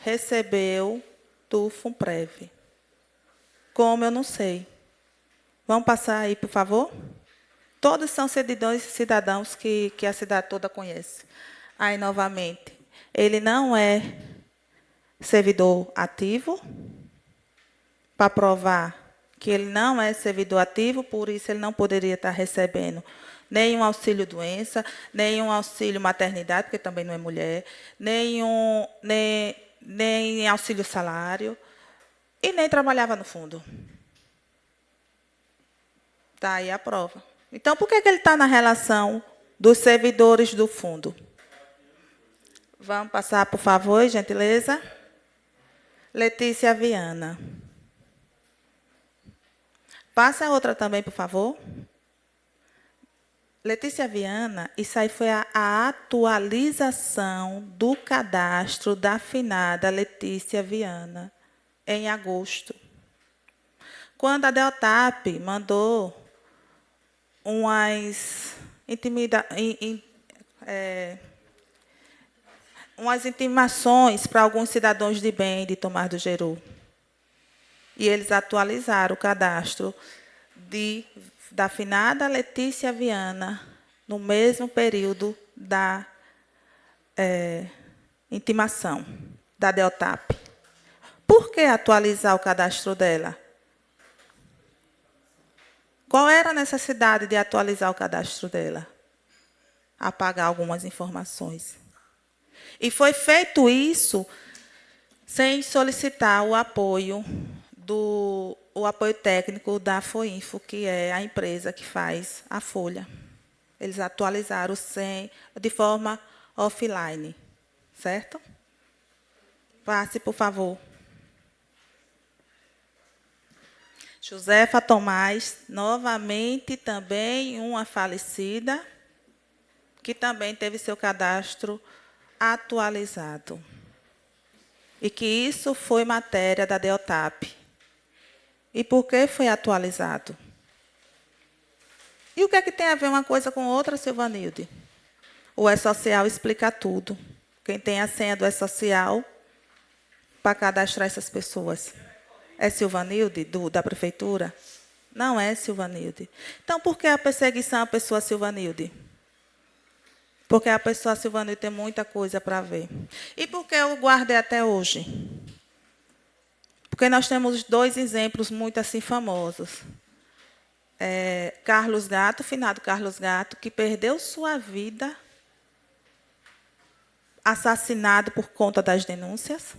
recebeu do FUNPREV. Como eu não sei. Vamos passar aí, por favor? Todos são cidadãos que a cidade toda conhece. Aí, novamente, ele não é servidor ativo, para provar que ele não é servidor ativo, por isso ele não poderia estar recebendo nenhum auxílio-doença, nenhum auxílio-maternidade, porque também não é mulher, nem auxílio-salário, e nem trabalhava no fundo. Está aí a prova. Então, por que ele está na relação dos servidores do fundo? Vamos passar, por favor, gentileza. Letícia Viana. Passa a outra também, por favor. Letícia Viana, isso aí foi a atualização do cadastro da finada Letícia Viana, em agosto. Quando a Deltap mandou umas intimações para alguns cidadãos de bem de Tomar do Jeru. E eles atualizaram o cadastro da finada Letícia Viana no mesmo período da intimação da Deltap. Por que atualizar o cadastro dela? Qual era a necessidade de atualizar o cadastro dela? Apagar algumas informações. E foi feito isso sem solicitar o apoio técnico da FOINFO, que é a empresa que faz a folha. Eles atualizaram de forma offline. Certo? Passe, por favor. Josefa Tomás, novamente também uma falecida, que também teve seu cadastro atualizado. E que isso foi matéria da Deltap. E por que foi atualizado? E o que é que tem a ver uma coisa com outra, Silvanilde? O E-Social explica tudo. Quem tem a senha do E-Social para cadastrar essas pessoas? É Silvanilde, da prefeitura? Não é Silvanilde. Então, por que a perseguição à pessoa Silvanilde? Porque a pessoa Silvanilde tem muita coisa para ver. E por que eu guardei até hoje? Porque nós temos 2 exemplos muito assim famosos. Carlos Gato, finado Carlos Gato, que perdeu sua vida assassinado por conta das denúncias.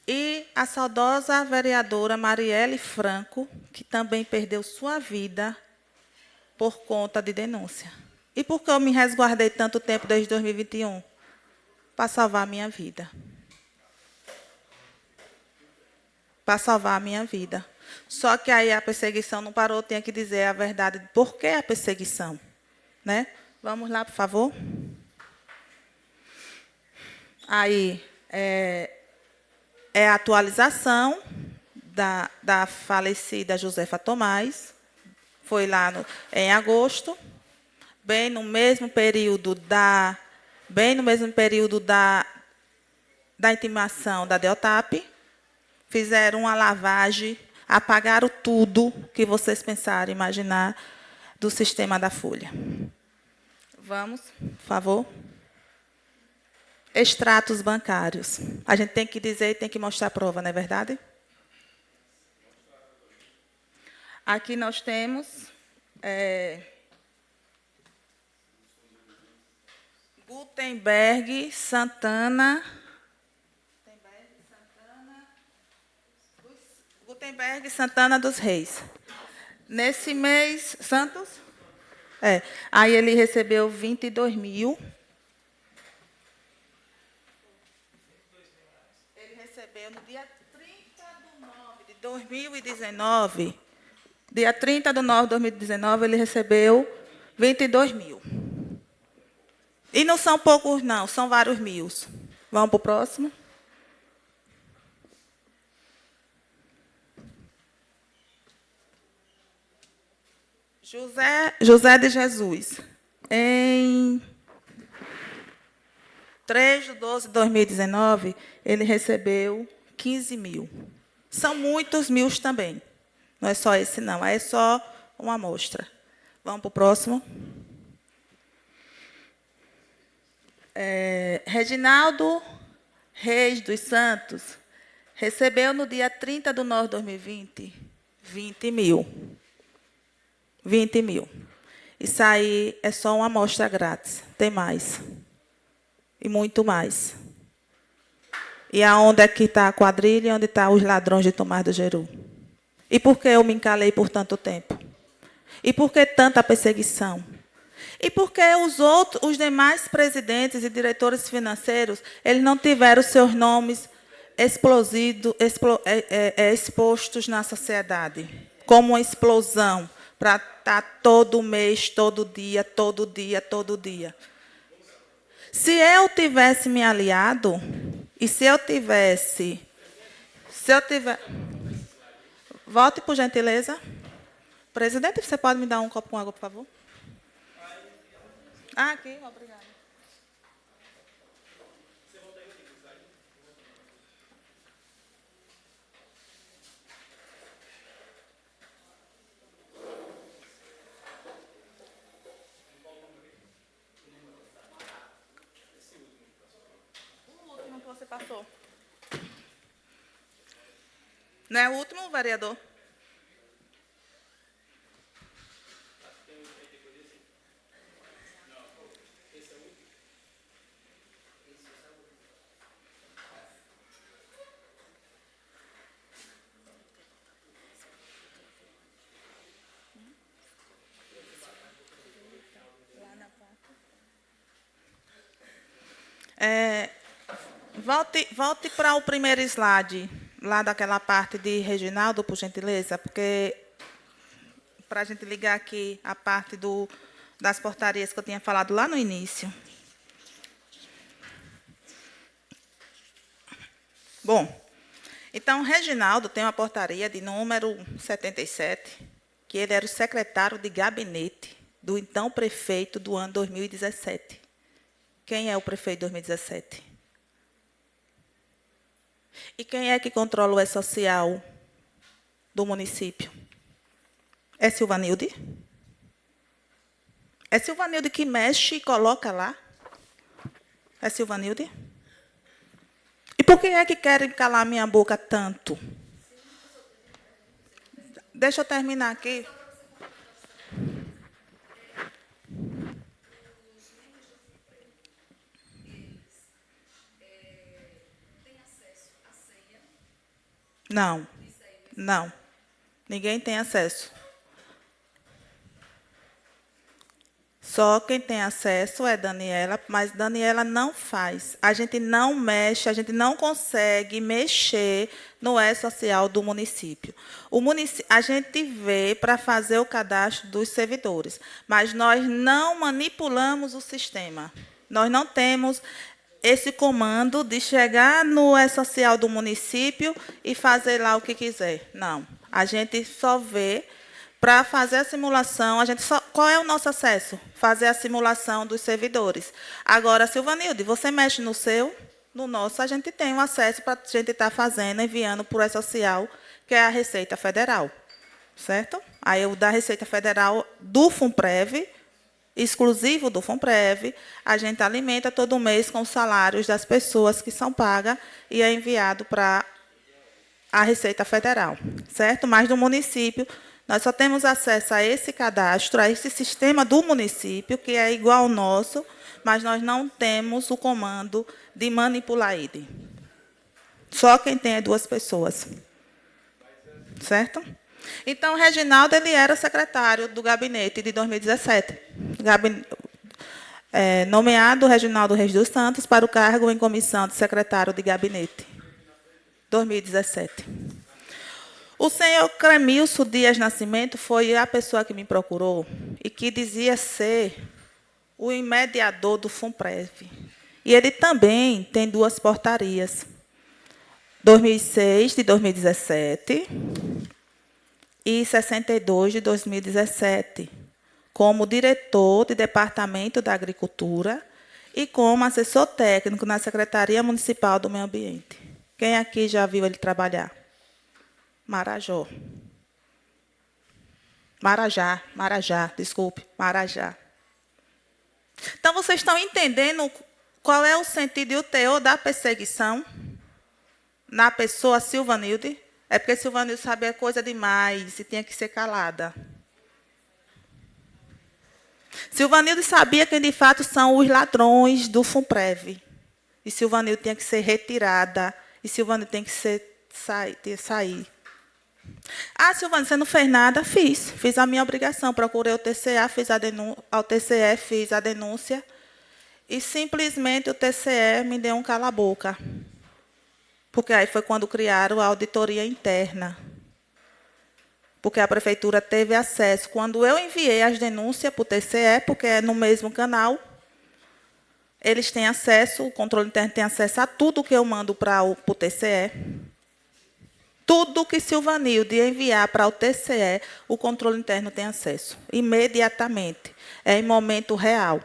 E a saudosa vereadora Marielle Franco, que também perdeu sua vida por conta de denúncia. E por que eu me resguardei tanto tempo desde 2021? Para salvar a minha vida. Para salvar a minha vida. Só que aí a perseguição não parou, tinha que dizer a verdade. Por que a perseguição? Né? Vamos lá, por favor. Aí, a atualização da falecida Josefa Tomás. Foi lá em agosto, bem no mesmo período da intimação da Deltap. Fizeram uma lavagem, apagaram tudo que vocês pensaram, imaginar, do sistema da Folha. Vamos, por favor. Extratos bancários. A gente tem que dizer e tem que mostrar a prova, não é verdade? Aqui nós temos Gutenberg Santana. Gutenberg Santana dos Reis. Nesse mês, Santos? Aí ele recebeu 22 mil. Ele recebeu no dia 30 de 9 de 2019. Dia 30 de 9 de 2019, ele recebeu 22 mil. E não são poucos, não, são vários mil. Vamos para o próximo. José de Jesus. Em 3 de 12 de 2019, ele recebeu 15 mil. São muitos mil também. Não é só esse, não. É só uma amostra. Vamos para o próximo. Reginaldo Reis dos Santos recebeu no dia 30 de 9 de 2020, 20 mil. 20 mil. Isso aí é só uma amostra grátis. Tem mais. E muito mais. E aonde é que está a quadrilha e onde estão os ladrões de Tomás do Jeru? E por que eu me encalei por tanto tempo? E por que tanta perseguição? E por que os demais presidentes e diretores financeiros, eles não tiveram seus nomes expostos na sociedade? Como uma explosão, para estar todo mês, todo dia, todo dia, todo dia. Se eu tivesse me aliado, e se eu tivesse... Volte, por gentileza. Presidente, você pode me dar um copo com água, por favor? Aqui, obrigada. O último que você passou. Não é o último, vereador? Volte para o primeiro slide, lá daquela parte de Reginaldo, por gentileza, porque para a gente ligar aqui a parte das portarias que eu tinha falado lá no início. Bom, então, Reginaldo tem uma portaria de número 77, que ele era o secretário de gabinete do então prefeito do ano 2017. Quem é o prefeito de 2017? E quem é que controla o E-Social do município? É Silvanilde? É Silvanilde que mexe e coloca lá? É Silvanilde? E por que é que querem calar minha boca tanto? Deixa eu terminar aqui. Não. Não. Ninguém tem acesso. Só quem tem acesso é Daniela, mas Daniela não faz. A gente não mexe, a gente não consegue mexer no E-Social do município. A gente vê para fazer o cadastro dos servidores, mas nós não manipulamos o sistema. Nós não temos esse comando de chegar no E-Social do município e fazer lá o que quiser. Não. A gente só vê para fazer a simulação. Qual é o nosso acesso? Fazer a simulação dos servidores. Agora, Silvanilde, você mexe no seu? No nosso, a gente tem o acesso para a gente estar fazendo, enviando por E-Social, que é a Receita Federal. Certo? Aí o da Receita Federal do FUNPREV, exclusivo do FUNPREV, a gente alimenta todo mês com os salários das pessoas que são pagas e é enviado para a Receita Federal, certo? Mas do município, nós só temos acesso a esse cadastro, a esse sistema do município, que é igual ao nosso, mas nós não temos o comando de manipular ele. Só quem tem é 2 pessoas. Certo? Então, Reginaldo ele era secretário do gabinete de 2017. Nomeado Reginaldo Reis dos Santos para o cargo em comissão de secretário de gabinete. 2017. O senhor Cremilson Dias Nascimento foi a pessoa que me procurou e que dizia ser o mediador do FUNPREV. E ele também tem 2 portarias. 2006, de 2017, e 62, de 2017, como diretor de Departamento da Agricultura e como assessor técnico na Secretaria Municipal do Meio Ambiente. Quem aqui já viu ele trabalhar? Marajó. Marajá, desculpe, Marajá. Então, vocês estão entendendo qual é o sentido e o teor da perseguição na pessoa Silvanilde? É porque Silvanilde sabia coisa demais e tinha que ser calada. Silvanilde sabia quem, de fato, são os ladrões do FUNPREV. E Silvanilde tinha que ser retirada. E Silvanilde tem que sair. Ah, Silvanilde, você não fez nada? Fiz. Fiz a minha obrigação. Procurei o TCE, ao TCE, fiz a denúncia. E, simplesmente, o TCE me deu um cala-boca. Porque aí foi quando criaram a auditoria interna. Porque a prefeitura teve acesso. Quando eu enviei as denúncias para o TCE, porque é no mesmo canal, eles têm acesso, o controle interno tem acesso a tudo que eu mando para o TCE. Tudo que Silvanilde enviar para o TCE, o controle interno tem acesso. Imediatamente. É em momento real.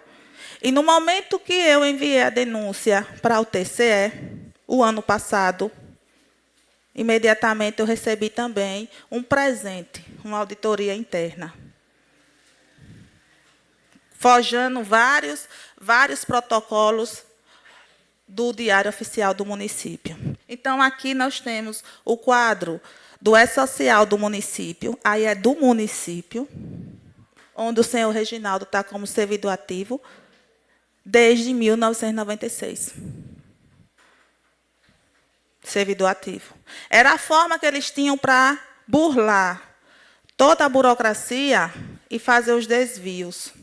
E no momento que eu enviei a denúncia para o TCE, o ano passado, imediatamente eu recebi também um presente, uma auditoria interna. Forjando vários protocolos do Diário Oficial do município. Então, aqui nós temos o quadro do E-Social do município, aí é do município, onde o senhor Reginaldo está como servidor ativo, desde 1996. Servidor ativo. Era a forma que eles tinham para burlar toda a burocracia e fazer os desvios.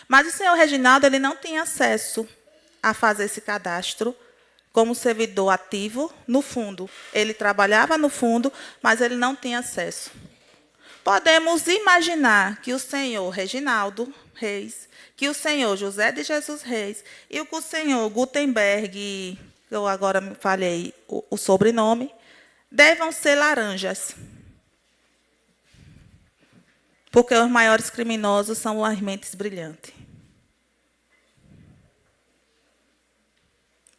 Mas o senhor Reginaldo ele não tinha acesso a fazer esse cadastro como servidor ativo no fundo. Ele trabalhava no fundo, mas ele não tinha acesso. Podemos imaginar que o senhor Reginaldo Reis, que o senhor José de Jesus Reis e o senhor Gutenberg, eu agora me falei o sobrenome, devam ser laranjas. Porque os maiores criminosos são as mentes brilhantes.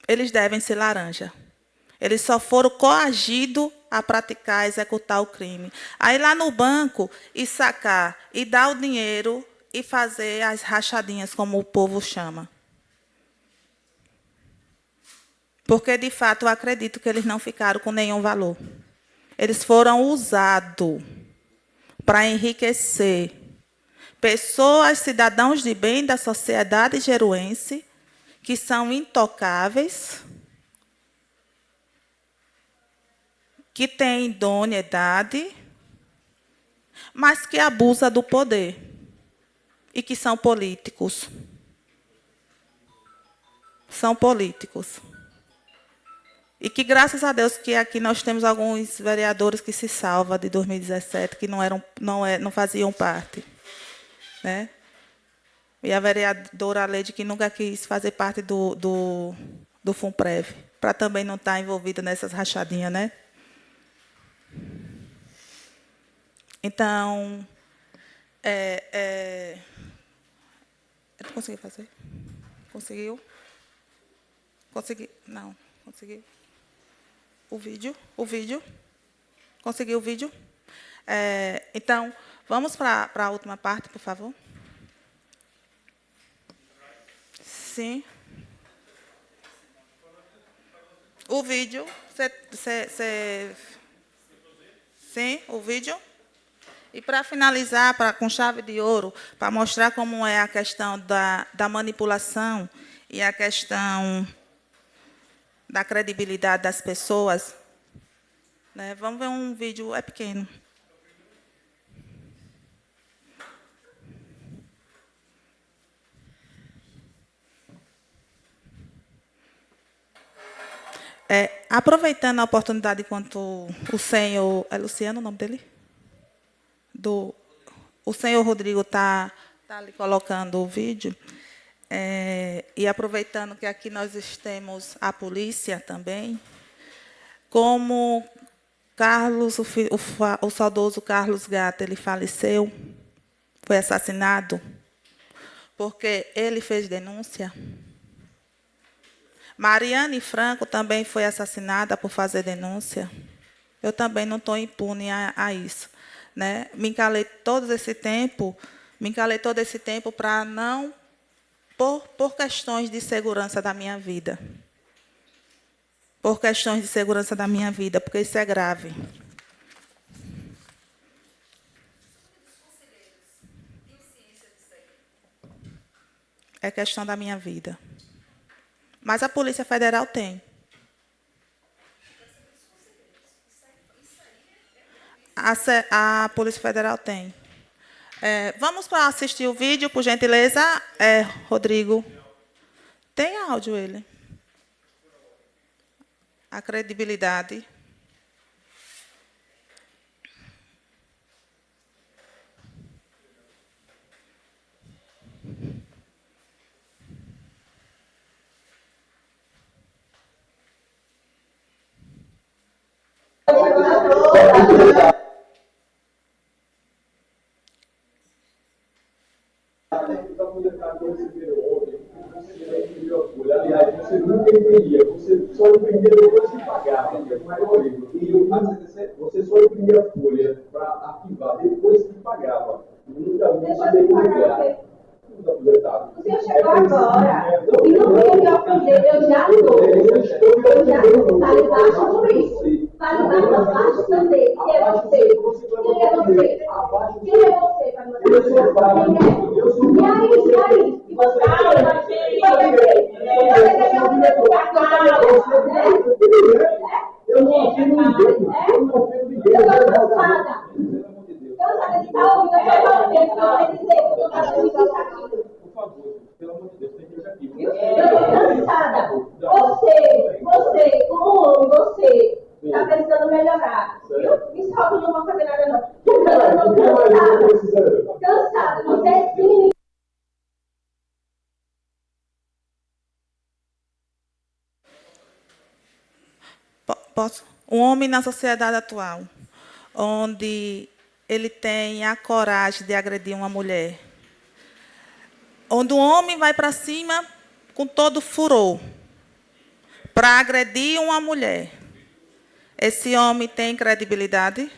Eles devem ser laranja. Eles só foram coagidos a praticar, executar o crime. Aí lá no banco, e sacar, e dar o dinheiro, e fazer as rachadinhas, como o povo chama. Porque, de fato, eu acredito que eles não ficaram com nenhum valor. Eles foram usados para enriquecer pessoas, cidadãos de bem da sociedade jeruense, que são intocáveis, que têm idoneidade, mas que abusam do poder e que são políticos. São políticos. E que, graças a Deus, que aqui nós temos alguns vereadores que se salvam de 2017, que não faziam parte. Né? E a vereadora Leide, que nunca quis fazer parte do FUNPREV, para também não estar envolvida nessas rachadinhas, né? Então, tu conseguiu fazer? Conseguiu? Consegui? Não, conseguiu. O vídeo. Conseguiu o vídeo? Então, vamos para a última parte, por favor. Sim. O vídeo. Sim, o vídeo. E, para finalizar, com chave de ouro, para mostrar como é a questão da manipulação e a questão da credibilidade das pessoas, né? Vamos ver um vídeo, é pequeno. Aproveitando a oportunidade, enquanto o senhor... É Luciano o nome dele? O senhor Rodrigo está ali colocando o vídeo. E aproveitando que aqui nós temos a polícia também, como Carlos, o saudoso Carlos Gata, ele faleceu, foi assassinado, porque ele fez denúncia. Mariane Franco também foi assassinada por fazer denúncia. Eu também não estou impune a isso, né? Me calei todo esse tempo para não, por questões de segurança da minha vida. Por questões de segurança da minha vida, porque isso é grave. É questão da minha vida. Mas a Polícia Federal tem. A Polícia Federal tem. Vamos para assistir o vídeo, por gentileza. Rodrigo. Tem áudio ele. A credibilidade. Aliás, você nunca entendia, você só imprimia depois que pagava, que é o maior erro. E você só imprimia a folha para arquivar depois que pagava. Nunca você negar. Você chegou agora e não veio me ofender, eu já estou. Está embaixo do isso. Está embaixo abaixo também. Quem é você? Quem é você? Quem é você para me E aí? E você eu não ofendo ninguém. Eu não ofendo ninguém. Eu estou cansada. Cansada de estar ouvindo a minha que vai dizer que eu estou fazendo isso aqui. Por favor, pelo amor de Deus, tem que ir aqui. Eu estou cansada. Você, como homem, você está precisando melhorar. Viu? Me salve, não vou fazer nada, não. Cansada. Cansada. Você é sim. Posso? Um homem na sociedade atual, onde ele tem a coragem de agredir uma mulher, onde o homem vai para cima com todo furor para agredir uma mulher. Esse homem tem credibilidade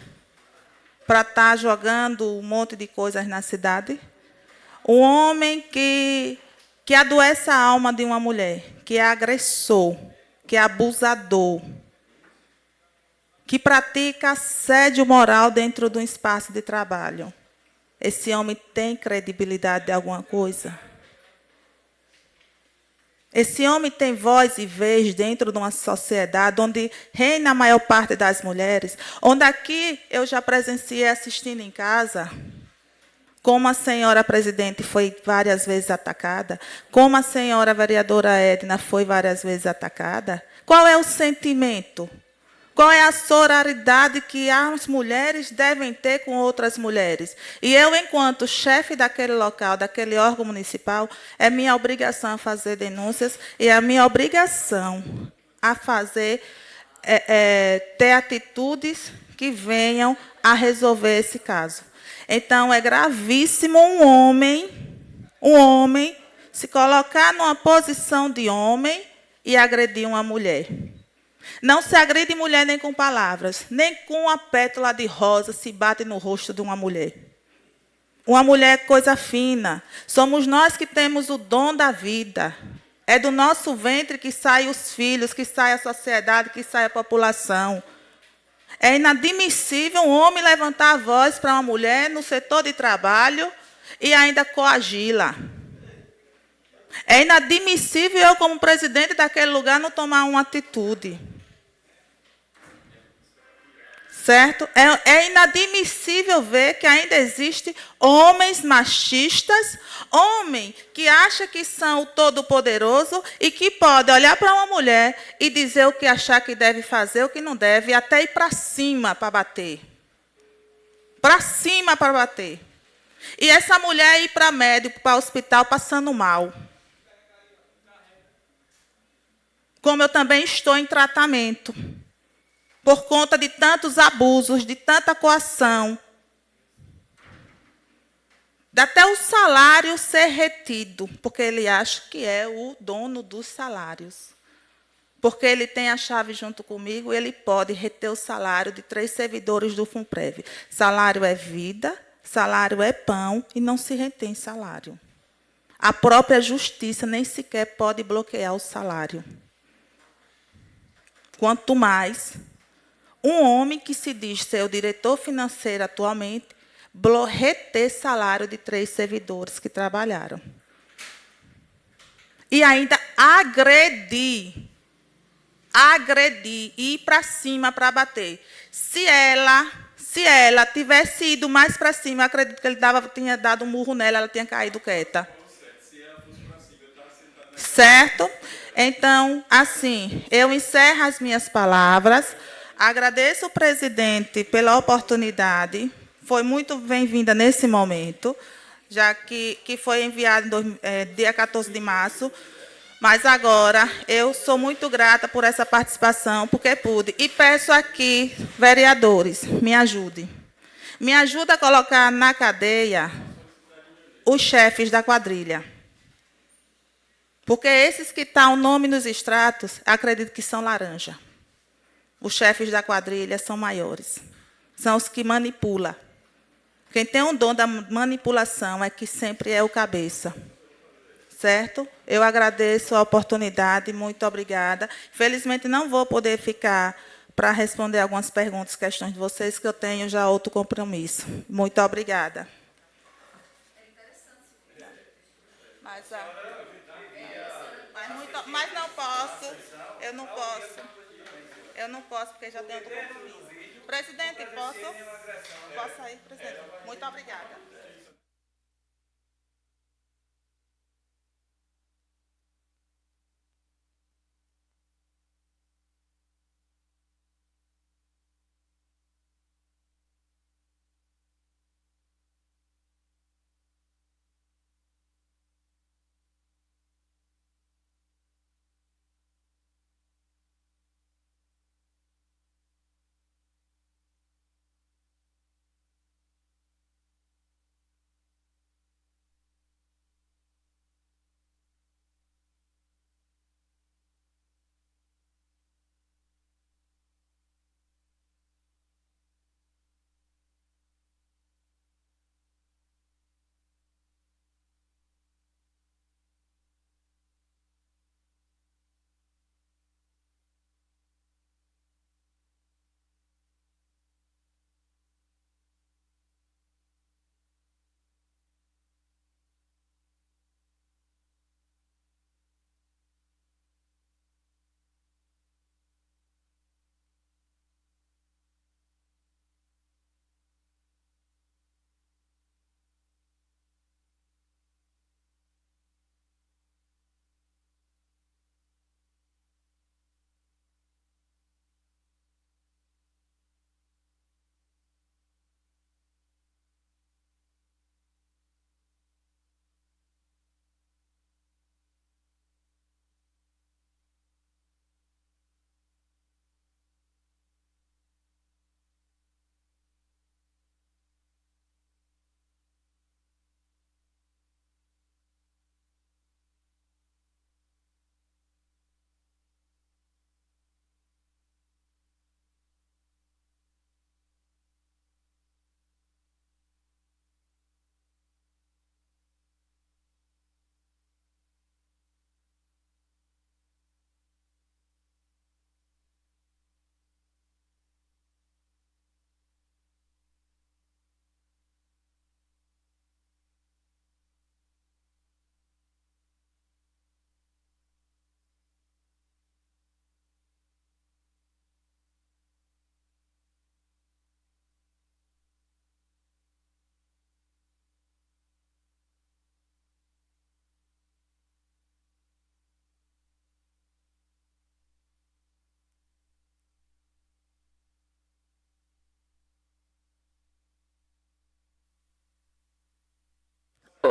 para estar jogando um monte de coisas na cidade? Um homem que adoece a alma de uma mulher, que é agressor, que é abusador, que pratica assédio moral dentro de um espaço de trabalho. Esse homem tem credibilidade de alguma coisa? Esse homem tem voz e vez dentro de uma sociedade onde reina a maior parte das mulheres, onde aqui eu já presenciei assistindo em casa, como a senhora presidente foi várias vezes atacada, como a senhora vereadora Edna foi várias vezes atacada. Qual é o sentimento? Qual é a sororidade que as mulheres devem ter com outras mulheres? E eu, enquanto chefe daquele local, daquele órgão municipal, é minha obrigação a fazer denúncias e é minha obrigação a fazer, ter atitudes que venham a resolver esse caso. Então, é gravíssimo um homem se colocar numa posição de homem e agredir uma mulher. Não se agride mulher nem com palavras, nem com a pétala de rosa se bate no rosto de uma mulher. Uma mulher é coisa fina. Somos nós que temos o dom da vida. É do nosso ventre que saem os filhos, que sai a sociedade, que sai a população. É inadmissível um homem levantar a voz para uma mulher no setor de trabalho e ainda coagi-la. É inadmissível eu, como presidente daquele lugar, não tomar uma atitude. Certo? É inadmissível ver que ainda existem homens machistas, homem que acha que são o todo-poderoso e que pode olhar para uma mulher e dizer o que achar que deve fazer, o que não deve, e até ir para cima para bater. Para cima para bater. E essa mulher ir para médico, para hospital, passando mal. Como eu também estou em tratamento. Por conta de tantos abusos, de tanta coação. Até o salário ser retido, porque ele acha que é o dono dos salários. Porque ele tem a chave junto comigo, ele pode reter o salário de 3 servidores do FUNPREV. Salário é vida, salário é pão e não se retém salário. A própria justiça nem sequer pode bloquear o salário. Quanto mais um homem que se diz ser o diretor financeiro atualmente, reter salário de 3 servidores que trabalharam. E ainda agredir, ir para cima para bater. Se ela tivesse ido mais para cima, eu acredito que ele tinha dado um murro nela, ela tinha caído quieta. Certo? Então, assim, eu encerro as minhas palavras. Agradeço o presidente pela oportunidade. Foi muito bem-vinda nesse momento, já que foi enviado dia 14 de março. Mas agora eu sou muito grata por essa participação, porque pude. E peço aqui, vereadores, me ajudem. Me ajuda a colocar na cadeia os chefes da quadrilha. Porque esses que estão o nome nos extratos, acredito que são laranja. Os chefes da quadrilha são maiores. São os que manipulam. Quem tem um dom da manipulação é que sempre é o cabeça. Certo? Eu agradeço a oportunidade, muito obrigada. Felizmente, não vou poder ficar para responder algumas perguntas, questões de vocês, que eu tenho já outro compromisso. Muito obrigada. Mas não posso. Eu não posso, porque já tenho outro compromisso. Presidente, posso? Posso sair, presidente? Muito obrigada.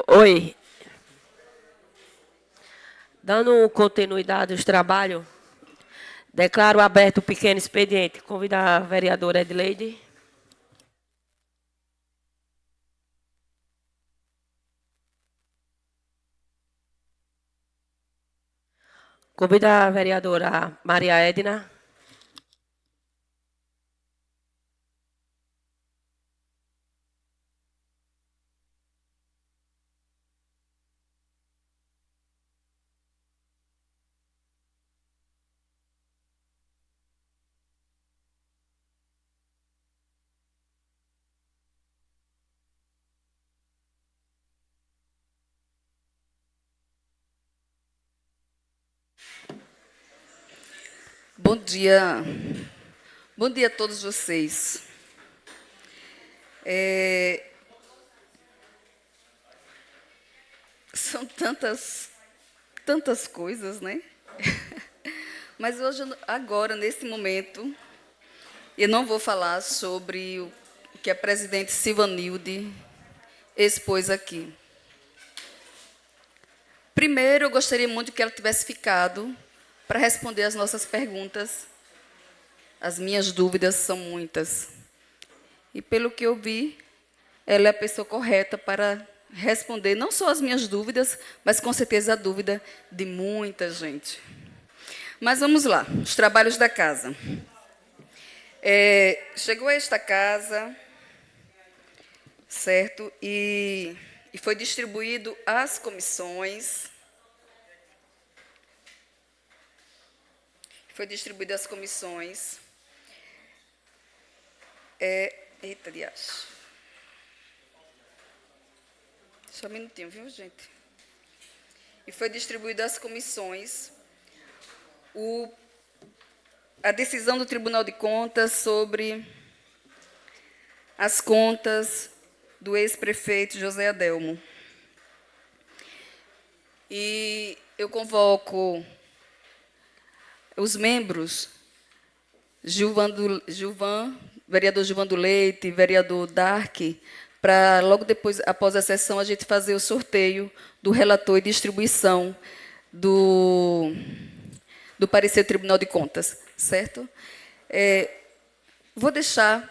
Oi. Dando continuidade aos trabalhos, declaro aberto o pequeno expediente. Convido a vereadora Edileide. Convido a vereadora Maria Edna. Bom dia. Bom dia a todos vocês. São tantas coisas, né? Mas hoje, agora, nesse momento, eu não vou falar sobre o que a presidente Silvanilde expôs aqui. Primeiro, eu gostaria muito que ela tivesse ficado para responder as nossas perguntas. As minhas dúvidas são muitas. E, pelo que eu vi, ela é a pessoa correta para responder não só as minhas dúvidas, mas, com certeza, a dúvida de muita gente. Mas vamos lá, os trabalhos da casa. Chegou a esta casa, certo? E foi distribuído às comissões. Foi distribuído às comissões. Eita, diacho. Só um minutinho, viu, gente? E foi distribuído às comissões a decisão do Tribunal de Contas sobre as contas do ex-prefeito José Adelmo. E eu convoco os membros, vereador Gilvan do Leite, vereador Dark, para logo depois, após a sessão, a gente fazer o sorteio do relator e distribuição do parecer do Tribunal de Contas, certo? Vou deixar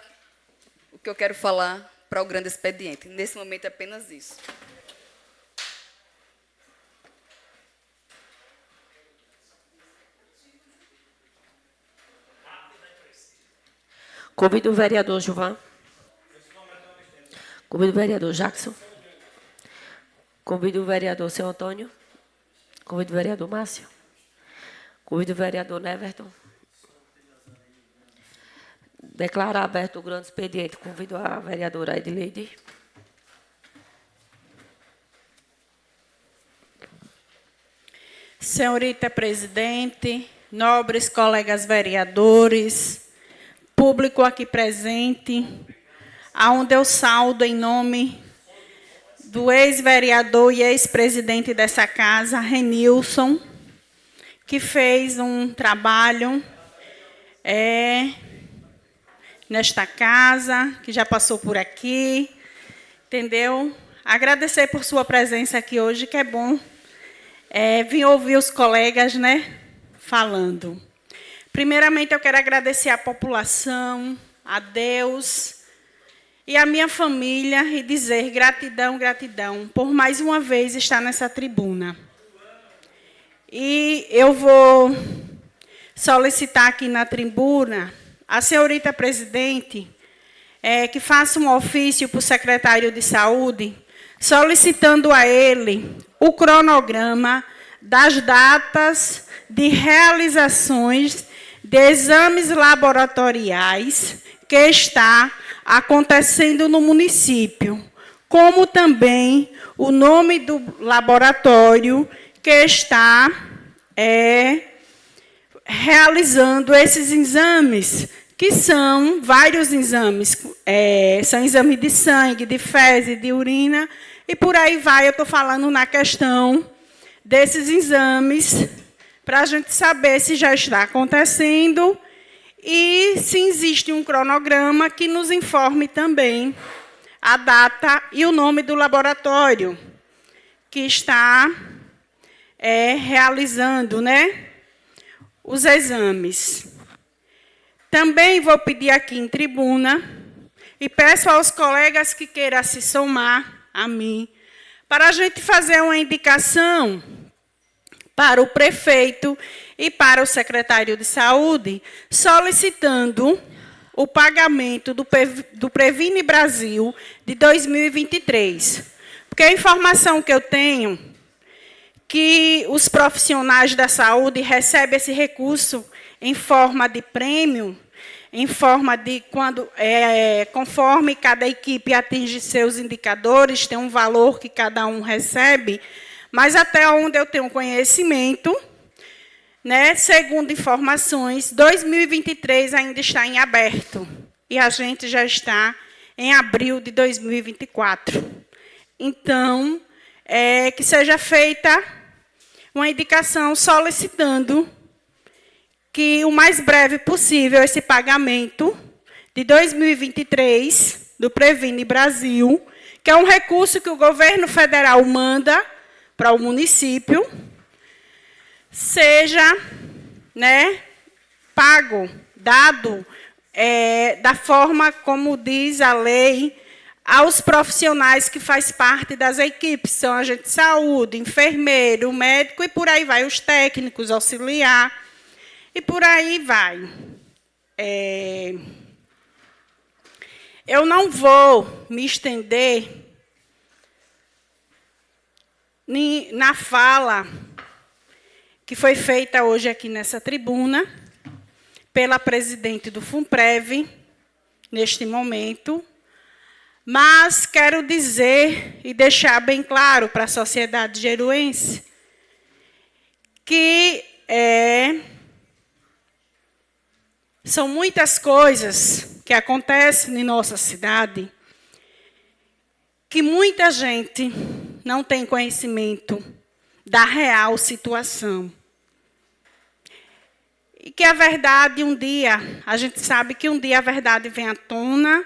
o que eu quero falar para o grande expediente. Nesse momento, é apenas isso. Convido o vereador Gilvan. Convido o vereador Jackson. Convido o vereador Seu Antônio. Convido o vereador Márcio. Convido o vereador Neverton. Declaro aberto o grande expediente. Convido a vereadora Edileide. Senhorita presidente, nobres colegas vereadores, público aqui presente, aonde eu saúdo em nome do ex-vereador e ex-presidente dessa casa, Renilson, que fez um trabalho nesta casa, que já passou por aqui, entendeu? Agradecer por sua presença aqui hoje, que é bom vir ouvir os colegas, né, falando. Primeiramente, eu quero agradecer à população, a Deus e à minha família e dizer gratidão, gratidão, por mais uma vez estar nessa tribuna. E eu vou solicitar aqui na tribuna a senhorita presidente que faça um ofício para o secretário de Saúde, solicitando a ele o cronograma das datas de realizações de exames laboratoriais que está acontecendo no município, como também o nome do laboratório que está realizando esses exames, que são vários exames, são exames de sangue, de fezes, de urina, e por aí vai, eu estou falando na questão desses exames, para a gente saber se já está acontecendo e se existe um cronograma que nos informe também a data e o nome do laboratório. que está realizando, né, os exames. Também vou pedir aqui em tribuna e peço aos colegas que queiram se somar a mim para a gente fazer uma indicação para o prefeito e para o secretário de saúde, solicitando o pagamento do Previne Brasil de 2023. Porque a informação que eu tenho que os profissionais da saúde recebem esse recurso em forma de prêmio, em forma de quando, conforme cada equipe atinge seus indicadores, tem um valor que cada um recebe, mas até onde eu tenho conhecimento, né, segundo informações, 2023 ainda está em aberto, e a gente já está em abril de 2024. Então, que seja feita uma indicação solicitando que o mais breve possível esse pagamento de 2023 do Previne Brasil, que é um recurso que o governo federal manda para o município, seja, né, pago, dado da forma como diz a lei aos profissionais que fazem parte das equipes, são agente de saúde, enfermeiro, médico e por aí vai, os técnicos, auxiliar. E por aí vai. Eu não vou me estender na fala que foi feita hoje aqui nessa tribuna pela presidente do FUNPREV, neste momento, mas quero dizer e deixar bem claro para a sociedade jeruense que são muitas coisas que acontecem em nossa cidade que muita gente não tem conhecimento da real situação. E que a verdade, um dia, a gente sabe que um dia a verdade vem à tona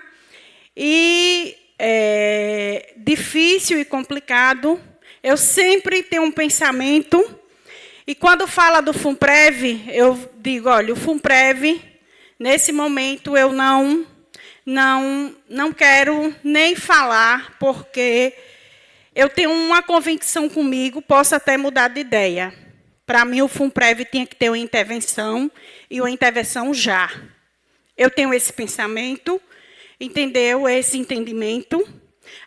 e é difícil e complicado. Eu sempre tenho um pensamento, e quando fala do FUNPREV, eu digo, olha, o FUNPREV, nesse momento, eu não quero nem falar, porque eu tenho uma convicção comigo, posso até mudar de ideia. Para mim, o FUNPREV tinha que ter uma intervenção, e uma intervenção já. Eu tenho esse pensamento, entendeu? Esse entendimento.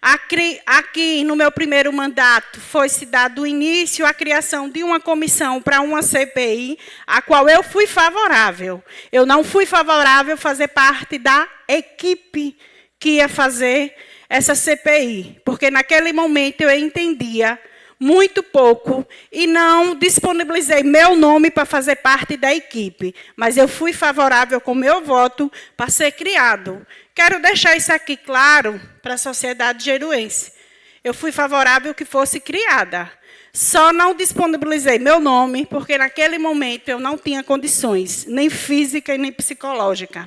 Aqui, no meu primeiro mandato, foi-se dado início à criação de uma comissão para uma CPI, a qual eu fui favorável. Eu não fui favorável a fazer parte da equipe que ia fazer essa CPI, porque naquele momento eu entendia muito pouco e não disponibilizei meu nome para fazer parte da equipe, mas eu fui favorável com meu voto para ser criado. Quero deixar isso aqui claro para a sociedade jeruense. Eu fui favorável que fosse criada. Só não disponibilizei meu nome, porque naquele momento eu não tinha condições, nem física e nem psicológica.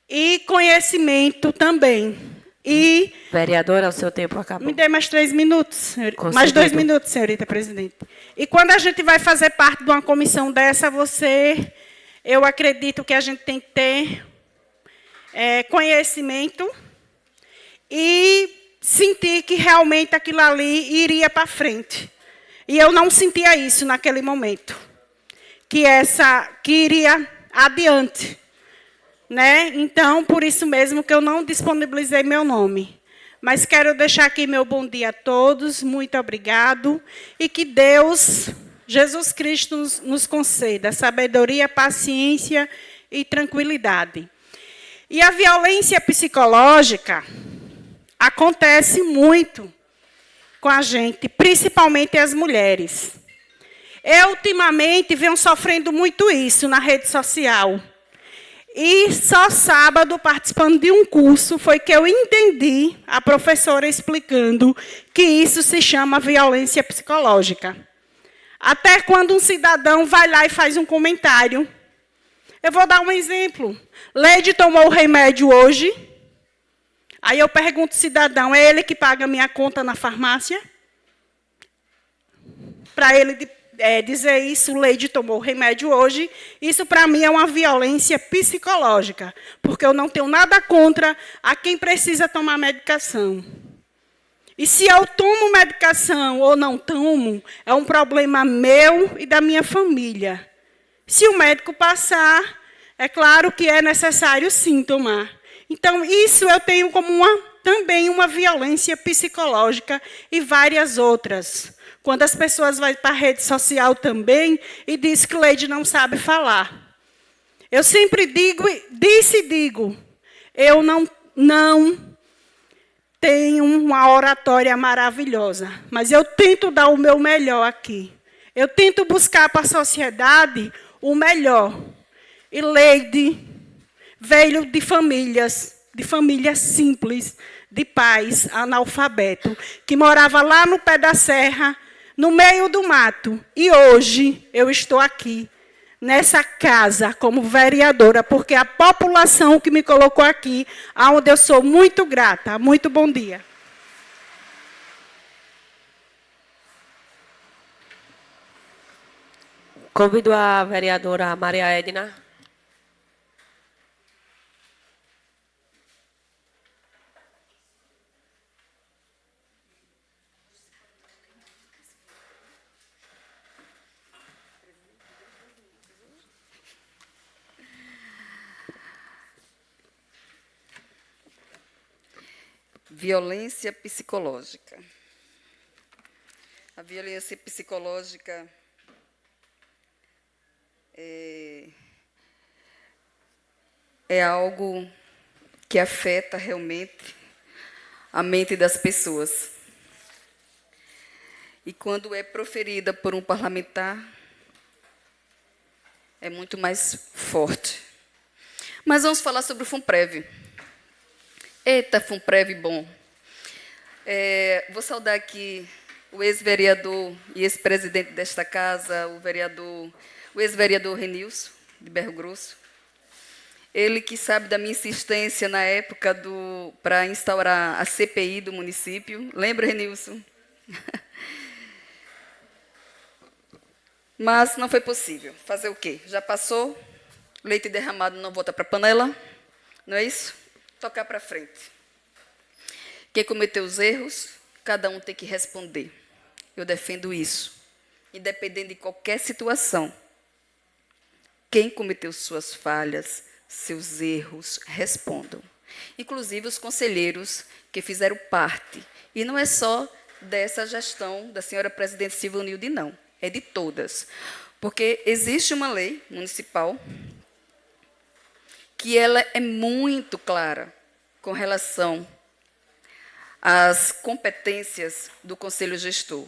E conhecimento também. E vereadora, o seu tempo acabou. Me dê mais 3 minutos, mais 2 minutos, senhorita presidente. E quando a gente vai fazer parte de uma comissão dessa, eu acredito que a gente tem que ter conhecimento e sentir que realmente aquilo ali iria para frente. E eu não sentia isso naquele momento, que iria adiante. Né? Então, por isso mesmo que eu não disponibilizei meu nome. Mas quero deixar aqui meu bom dia a todos, muito obrigado, e que Deus, Jesus Cristo, nos conceda sabedoria, paciência e tranquilidade. E a violência psicológica acontece muito com a gente, principalmente as mulheres. Eu, ultimamente, venho sofrendo muito isso na rede social. E só sábado, participando de um curso, foi que eu entendi a professora explicando que isso se chama violência psicológica. Até quando um cidadão vai lá e faz um comentário. Eu vou dar um exemplo. Leide tomou o remédio hoje. Aí eu pergunto ao cidadão, é ele que paga a minha conta na farmácia? para ele dizer isso, o Leide tomou remédio hoje, isso para mim é uma violência psicológica, porque eu não tenho nada contra a quem precisa tomar medicação. E se eu tomo medicação ou não tomo, é um problema meu e da minha família. Se o médico passar, é claro que é necessário sim tomar. Então, isso eu tenho como também uma violência psicológica e várias outras. Quando as pessoas vão para a rede social também e dizem que Leide não sabe falar. Eu sempre digo, eu não tenho uma oratória maravilhosa, mas eu tento dar o meu melhor aqui. Eu tento buscar para a sociedade o melhor. E Leide veio de famílias simples, de pais analfabetos, que morava lá no pé da serra, no meio do mato. E hoje eu estou aqui, nessa casa, como vereadora, porque a população que me colocou aqui, aonde eu sou muito grata. Muito bom dia. Convido a vereadora Maria Edna. Violência psicológica. A violência psicológica é algo que afeta realmente a mente das pessoas. E quando é proferida por um parlamentar, é muito mais forte. Mas vamos falar sobre o FUNPREV. Eita, FUNPREV bom. Vou saudar aqui o ex-vereador e ex-presidente desta casa, o ex-vereador Renilson, de Berro Grosso. Ele que sabe da minha insistência na época para instaurar a CPI do município. Lembra, Renilson? Mas não foi possível. Fazer o quê? Já passou, leite derramado não volta para a panela, não é isso? Tocar para frente. Quem cometeu os erros, cada um tem que responder. Eu defendo isso. Independente de qualquer situação. Quem cometeu suas falhas, seus erros, respondam. Inclusive os conselheiros que fizeram parte. E não é só dessa gestão da senhora presidente Silvanilde, não. É de todas. Porque existe uma lei municipal que ela é muito clara com relação às competências do Conselho Gestor.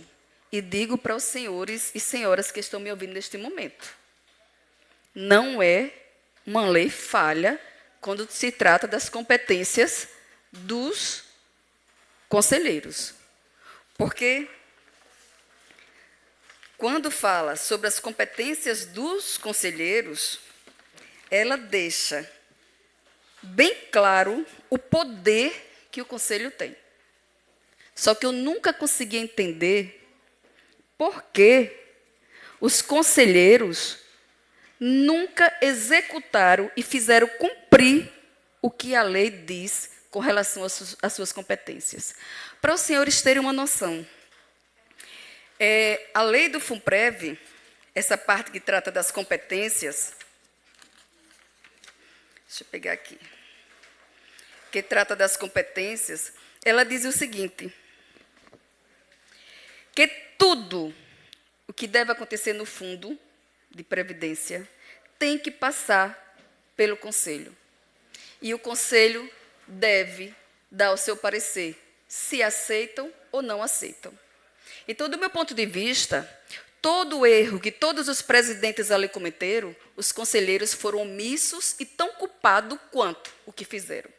E digo para os senhores e senhoras que estão me ouvindo neste momento, não é uma lei falha quando se trata das competências dos conselheiros. Porque quando fala sobre as competências dos conselheiros, ela deixa bem claro o poder que o conselho tem. Só que eu nunca consegui entender por que os conselheiros nunca executaram e fizeram cumprir o que a lei diz com relação às suas competências. Para os senhores terem uma noção, a lei do FUNPREV, essa parte que trata das competências, deixa eu pegar aqui, que trata das competências, ela diz o seguinte, que tudo o que deve acontecer no fundo de previdência tem que passar pelo conselho. E o conselho deve dar o seu parecer, se aceitam ou não aceitam. Então, do meu ponto de vista, todo o erro que todos os presidentes ali cometeram, os conselheiros foram omissos e tão culpados quanto o que fizeram.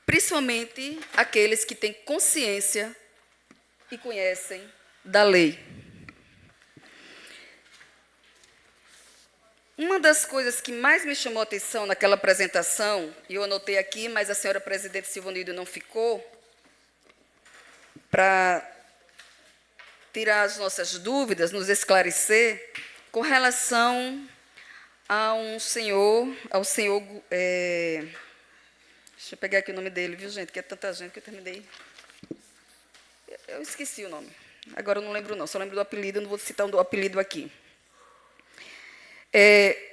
Principalmente aqueles que têm consciência e conhecem da lei. Uma das coisas que mais me chamou a atenção naquela apresentação, e eu anotei aqui, mas a senhora presidente Silvanilde não ficou, para tirar as nossas dúvidas, nos esclarecer com relação ao senhor, deixa eu pegar aqui o nome dele, viu, gente, que é tanta gente que eu terminei. Eu esqueci o nome. Agora eu não lembro, não. Só lembro do apelido, eu não vou citar o apelido aqui.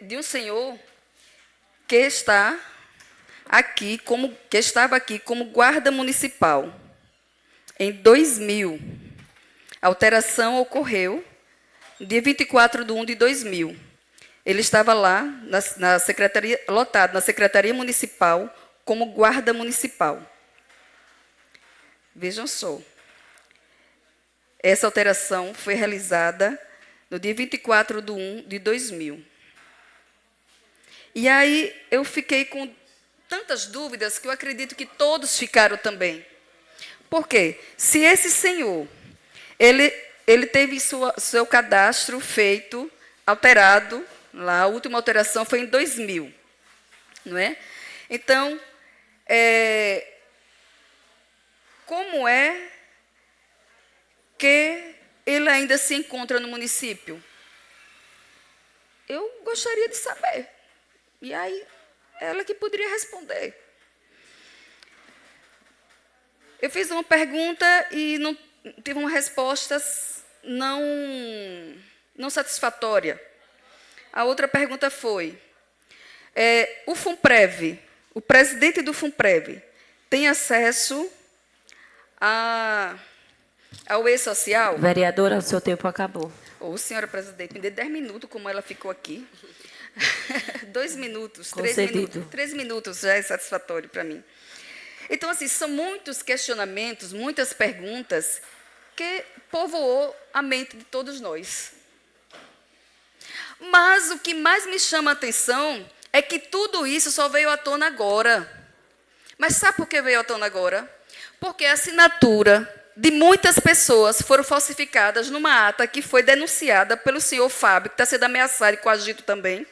De um senhor que estava aqui como guarda municipal em 2000. A alteração ocorreu dia 24/1/2000. Ele estava lá na secretaria, lotado na Secretaria Municipal como guarda municipal. Vejam só. Essa alteração foi realizada no dia 24/1/2000. E aí eu fiquei com tantas dúvidas que eu acredito que todos ficaram também. Por quê? Se esse senhor, ele teve seu cadastro feito, alterado, lá, a última alteração foi em 2000, não é? Então, como é que ele ainda se encontra no município? Eu gostaria de saber. E aí, ela que poderia responder. Eu fiz uma pergunta e não tive uma resposta não satisfatória. A outra pergunta foi, o FUNPREV, o presidente do FUNPREV, tem acesso ao E-Social? Vereadora, o seu tempo acabou. Ô, senhora presidente, me dê 10 minutos, como ela ficou aqui. 2 minutos, 3 minutos já é satisfatório para mim. Então, assim, são muitos questionamentos, muitas perguntas que povoou a mente de todos nós. Mas o que mais me chama a atenção é que tudo isso só veio à tona agora. Mas sabe por que veio à tona agora? Porque a assinatura de muitas pessoas foram falsificadas numa ata que foi denunciada pelo senhor Fábio, que está sendo ameaçado e coagido também.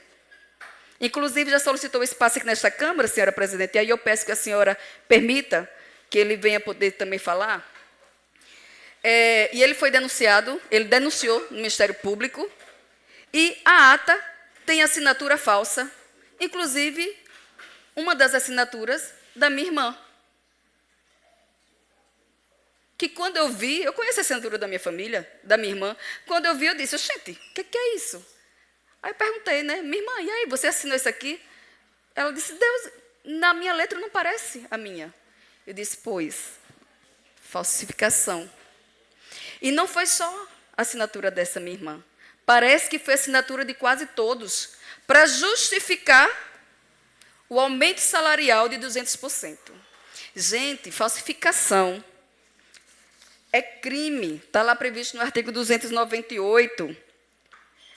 Inclusive, já solicitou espaço aqui nesta Câmara, senhora presidente, e aí eu peço que a senhora permita que ele venha poder também falar. E ele foi denunciado, ele denunciou no Ministério Público, e a ata tem assinatura falsa, inclusive uma das assinaturas da minha irmã. Que quando eu vi, eu conheço a assinatura da minha família, da minha irmã, quando eu vi, eu disse, gente, o que é isso? Aí eu perguntei, né, minha irmã, e aí, você assinou isso aqui? Ela disse, Deus, na minha letra não parece a minha. Eu disse, pois, falsificação. E não foi só a assinatura dessa minha irmã. Parece que foi a assinatura de quase todos, para justificar o aumento salarial de 200%. Gente, falsificação é crime, está lá previsto no artigo 298.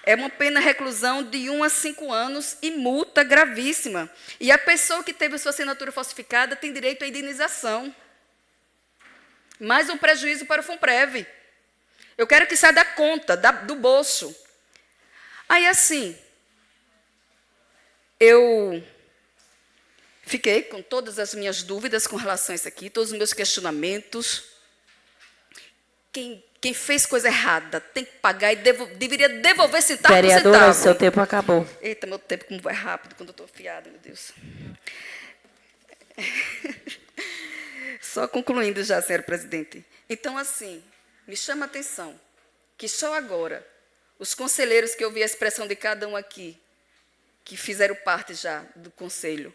É uma pena de reclusão de 1 a 5 anos e multa gravíssima. E a pessoa que teve sua assinatura falsificada tem direito à indenização. Mais um prejuízo para o FUNPREV. Eu quero que saia da conta, do bolso. Aí, assim, eu fiquei com todas as minhas dúvidas com relação a isso aqui, todos os meus questionamentos. Quem fez coisa errada tem que pagar e deveria devolver centavo por centavo. Vereadora, seu tempo acabou. Eita, meu tempo como vai rápido quando eu estou afiada, meu Deus. Só concluindo já, senhora presidente. Então, assim, me chama a atenção que só agora, os conselheiros que eu vi a expressão de cada um aqui, que fizeram parte já do conselho,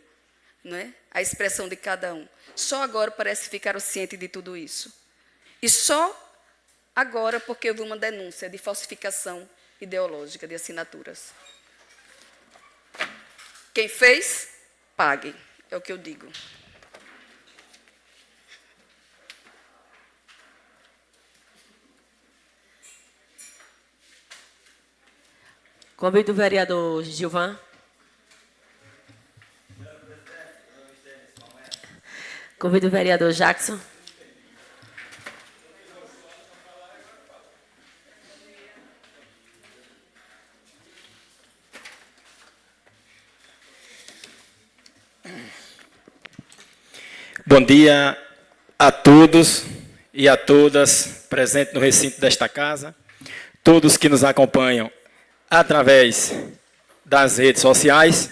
não é? A expressão de cada um, só agora parece que ficaram cientes de tudo isso. E só agora porque houve uma denúncia de falsificação ideológica de assinaturas. Quem fez, pague, é o que eu digo. Convido o vereador Gilvan. Convido o vereador Jackson. Bom dia a todos e a todas presentes no recinto desta casa, todos que nos acompanham através das redes sociais.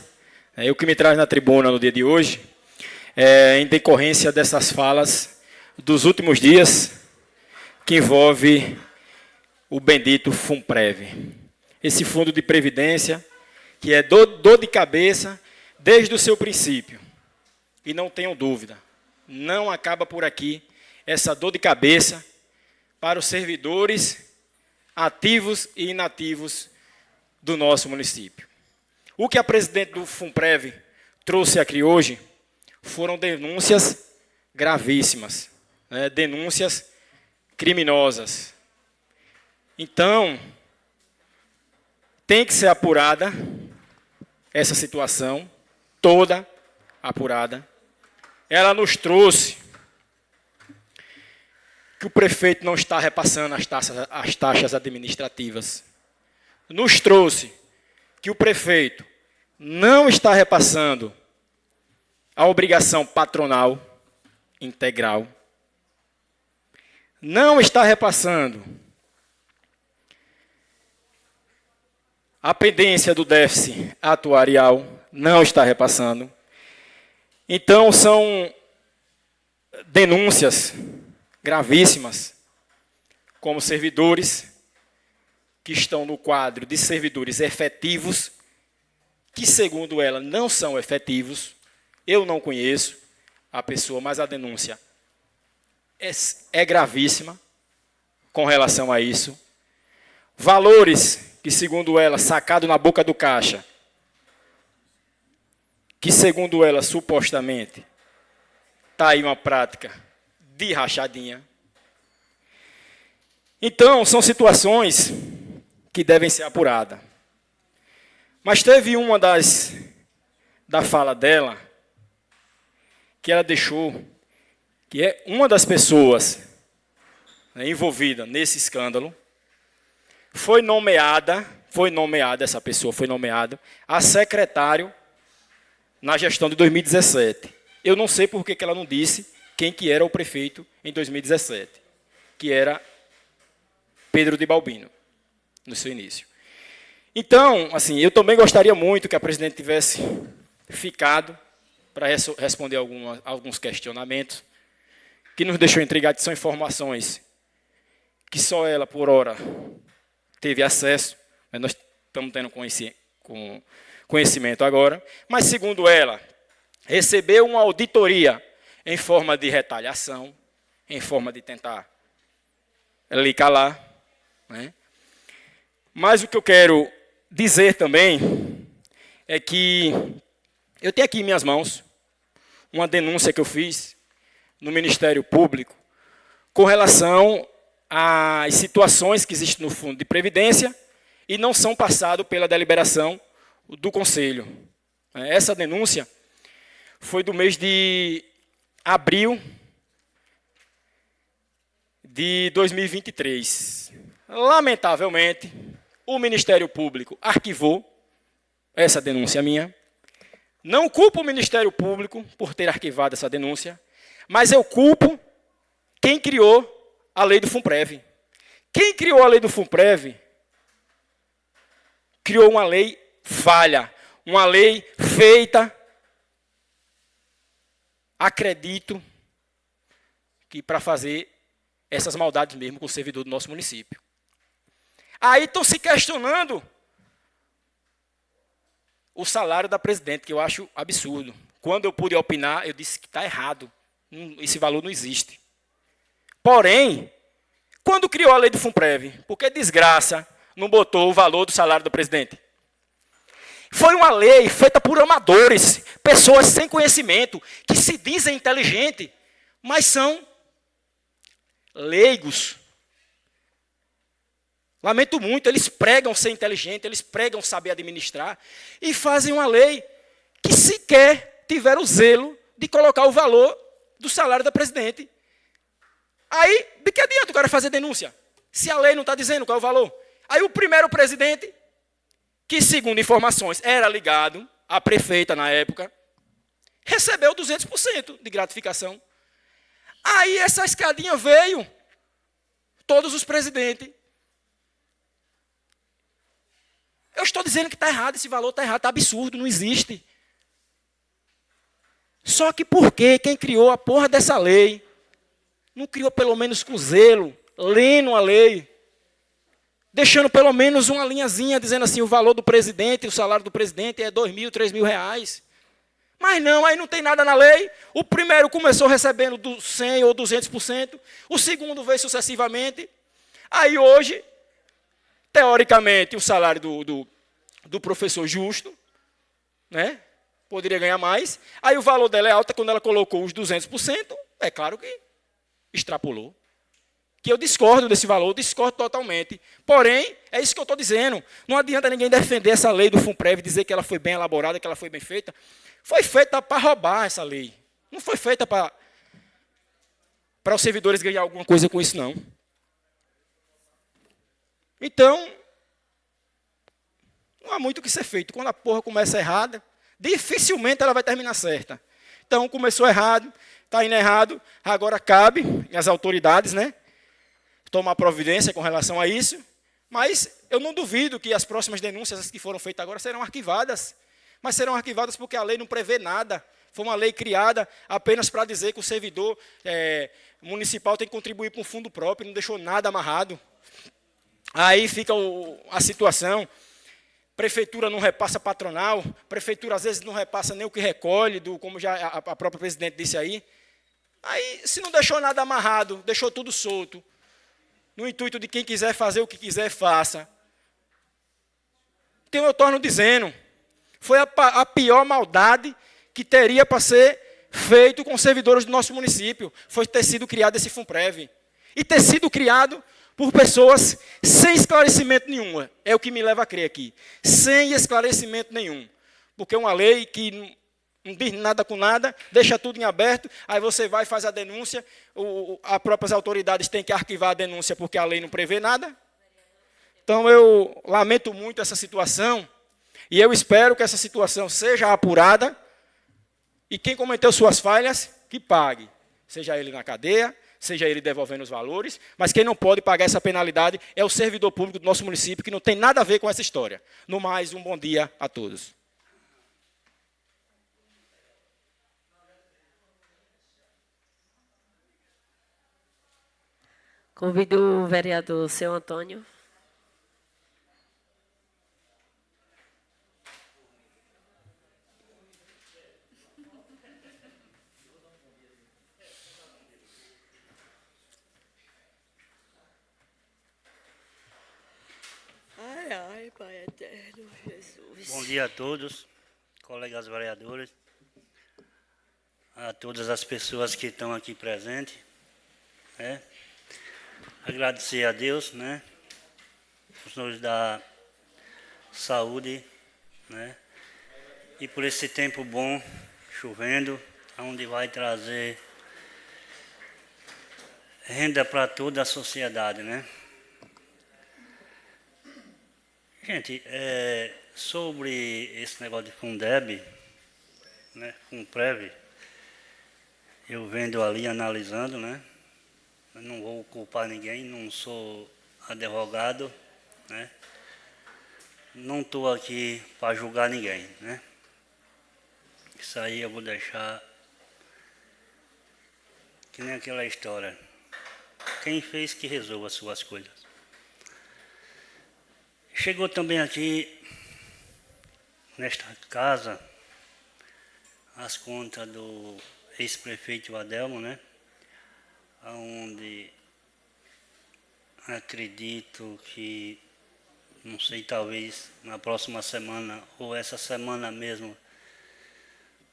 O que me traz na tribuna no dia de hoje é em decorrência dessas falas dos últimos dias que envolve o bendito FUNPREV. Esse fundo de previdência que é dor de cabeça desde o seu princípio. E não tenham dúvida, não acaba por aqui essa dor de cabeça para os servidores ativos e inativos do nosso município. O que a presidente do FUNPREV trouxe aqui hoje foram denúncias gravíssimas, denúncias criminosas. Então, tem que ser apurada essa situação, toda apurada. Ela nos trouxe que o prefeito não está repassando as taxas administrativas. Nos trouxe que o prefeito não está repassando a obrigação patronal integral. Não está repassando a pendência do déficit atuarial, não está repassando. Então, são denúncias gravíssimas, como servidores que estão no quadro de servidores efetivos, que, segundo ela, não são efetivos. Eu não conheço a pessoa, mas a denúncia é gravíssima com relação a isso. Valores que, segundo ela, sacado na boca do caixa, que, segundo ela, supostamente, está aí uma prática de rachadinha. Então, são situações que devem ser apuradas. Mas teve uma da fala dela, que ela deixou, que é uma das pessoas envolvida nesse escândalo, foi nomeada, essa pessoa foi nomeada a secretário na gestão de 2017. Eu não sei por que ela não disse quem que era o prefeito em 2017, que era Pedro de Balbino, no seu início. Então, assim, eu também gostaria muito que a presidente tivesse ficado para responder alguns questionamentos que nos deixou intrigados. São informações que só ela, por hora, teve acesso, mas nós estamos tendo conhecimento agora. Mas, segundo ela, recebeu uma auditoria em forma de retaliação, em forma de tentar lhe calar. Mas o que eu quero dizer também é que eu tenho aqui em minhas mãos uma denúncia que eu fiz no Ministério Público com relação às situações que existem no Fundo de Previdência e não são passadas pela deliberação do Conselho. Essa denúncia foi do mês de abril de 2023. Lamentavelmente, o Ministério Público arquivou essa denúncia minha. Não culpo o Ministério Público por ter arquivado essa denúncia, mas eu culpo quem criou a lei do FUNPREV. Quem criou a lei do FUNPREV criou uma lei falha, uma lei feita, acredito, que para fazer essas maldades mesmo com o servidor do nosso município. Aí estão se questionando o salário da presidente, que eu acho absurdo. Quando eu pude opinar, eu disse que está errado. Esse valor não existe. Porém, quando criou a lei do FUNPREV, por que desgraça não botou o valor do salário do presidente? Foi uma lei feita por amadores, pessoas sem conhecimento, que se dizem inteligentes, mas são leigos. Lamento muito, eles pregam ser inteligentes, eles pregam saber administrar e fazem uma lei que sequer tiveram o zelo de colocar o valor do salário da presidente. Aí, de que adianta o cara fazer denúncia? Se a lei não está dizendo qual é o valor. Aí o primeiro presidente, que segundo informações era ligado à prefeita na época, recebeu 200% de gratificação. Aí essa escadinha veio todos os presidentes. Eu estou dizendo que está errado, esse valor está errado, está absurdo, não existe. Só que por que quem criou a porra dessa lei não criou pelo menos com zelo, lendo a lei, deixando pelo menos uma linhazinha dizendo assim, o valor do presidente, o salário do presidente é 2.000, 3.000 reais. Mas não, aí não tem nada na lei. O primeiro começou recebendo 100% ou 200%, o segundo veio sucessivamente. Aí hoje, teoricamente, o salário do professor justo, né? Poderia ganhar mais. Aí o valor dela é alto quando ela colocou os 200%, é claro que extrapolou. Que eu discordo desse valor, discordo totalmente. Porém, é isso que eu estou dizendo. Não adianta ninguém defender essa lei do FUNPREV, dizer que ela foi bem elaborada, que ela foi bem feita. Foi feita para roubar essa lei. Não foi feita para os servidores ganhar alguma coisa com isso, não. Então, não há muito o que ser feito. Quando a porra começa errada, dificilmente ela vai terminar certa. Então, começou errado, está indo errado, agora cabe às autoridades, né, tomar providência com relação a isso, mas eu não duvido que as próximas denúncias que foram feitas agora serão arquivadas, mas serão arquivadas porque a lei não prevê nada. Foi uma lei criada apenas para dizer que o servidor municipal tem que contribuir para um fundo próprio, não deixou nada amarrado. Aí fica a situação, prefeitura não repassa patronal, prefeitura às vezes não repassa nem o que recolhe, como já a própria presidente disse aí. Aí, se não deixou nada amarrado, deixou tudo solto, no intuito de quem quiser fazer o que quiser, faça. Então eu torno dizendo, foi a pior maldade que teria para ser feito com os servidores do nosso município, foi ter sido criado esse FUNPREV. E ter sido criado por pessoas sem esclarecimento nenhum. É o que me leva a crer aqui. Sem esclarecimento nenhum. Porque é uma lei que não diz nada com nada, deixa tudo em aberto, aí você vai e faz a denúncia, as próprias autoridades têm que arquivar a denúncia porque a lei não prevê nada. Então, eu lamento muito essa situação, e eu espero que essa situação seja apurada, e quem cometeu suas falhas, que pague. Seja ele na cadeia, seja ele devolvendo os valores, mas quem não pode pagar essa penalidade é o servidor público do nosso município, que não tem nada a ver com essa história. No mais, um bom dia a todos. Convido o vereador Seu Antônio. Ai, Pai eterno, Jesus. Bom dia a todos, colegas vereadores, a todas as pessoas que estão aqui presentes, né? Agradecer a Deus, né, por nos dar saúde, né, e por esse tempo bom, chovendo, onde vai trazer renda para toda a sociedade, né. Gente, sobre esse negócio de Fundeb, né, FUNPREV, eu vendo ali, analisando, né, eu não vou culpar ninguém, não sou advogado, né, não estou aqui para julgar ninguém, né. Isso aí eu vou deixar que nem aquela história, quem fez que resolva as suas coisas. Chegou também aqui, nesta casa, as contas do ex-prefeito Adelmo, né? Onde acredito que, não sei, talvez na próxima semana, ou essa semana mesmo,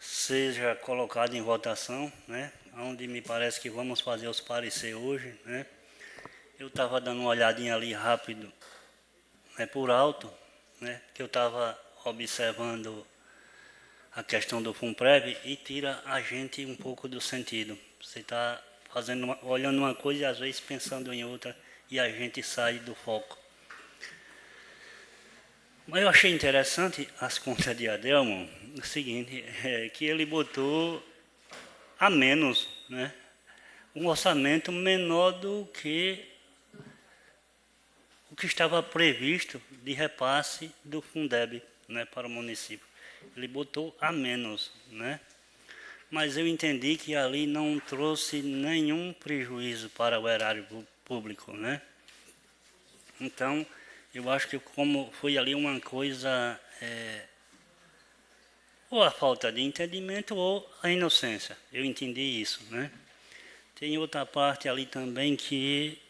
seja colocado em votação, né? Onde me parece que vamos fazer os parecer hoje, né? Eu estava dando uma olhadinha ali rápido, por alto, né, que eu estava observando a questão do FUNPREV e tira a gente um pouco do sentido. Você está olhando uma coisa e às vezes pensando em outra e a gente sai do foco. Mas eu achei interessante as contas de Adelmo, o seguinte, que ele botou a menos, né, um orçamento menor do que o que estava previsto de repasse do Fundeb, né, para o município. Ele botou a menos, né? Mas eu entendi que ali não trouxe nenhum prejuízo para o erário público, né? Então, eu acho que como foi ali uma coisa, ou a falta de entendimento ou a inocência. Eu entendi isso, né? Tem outra parte ali também que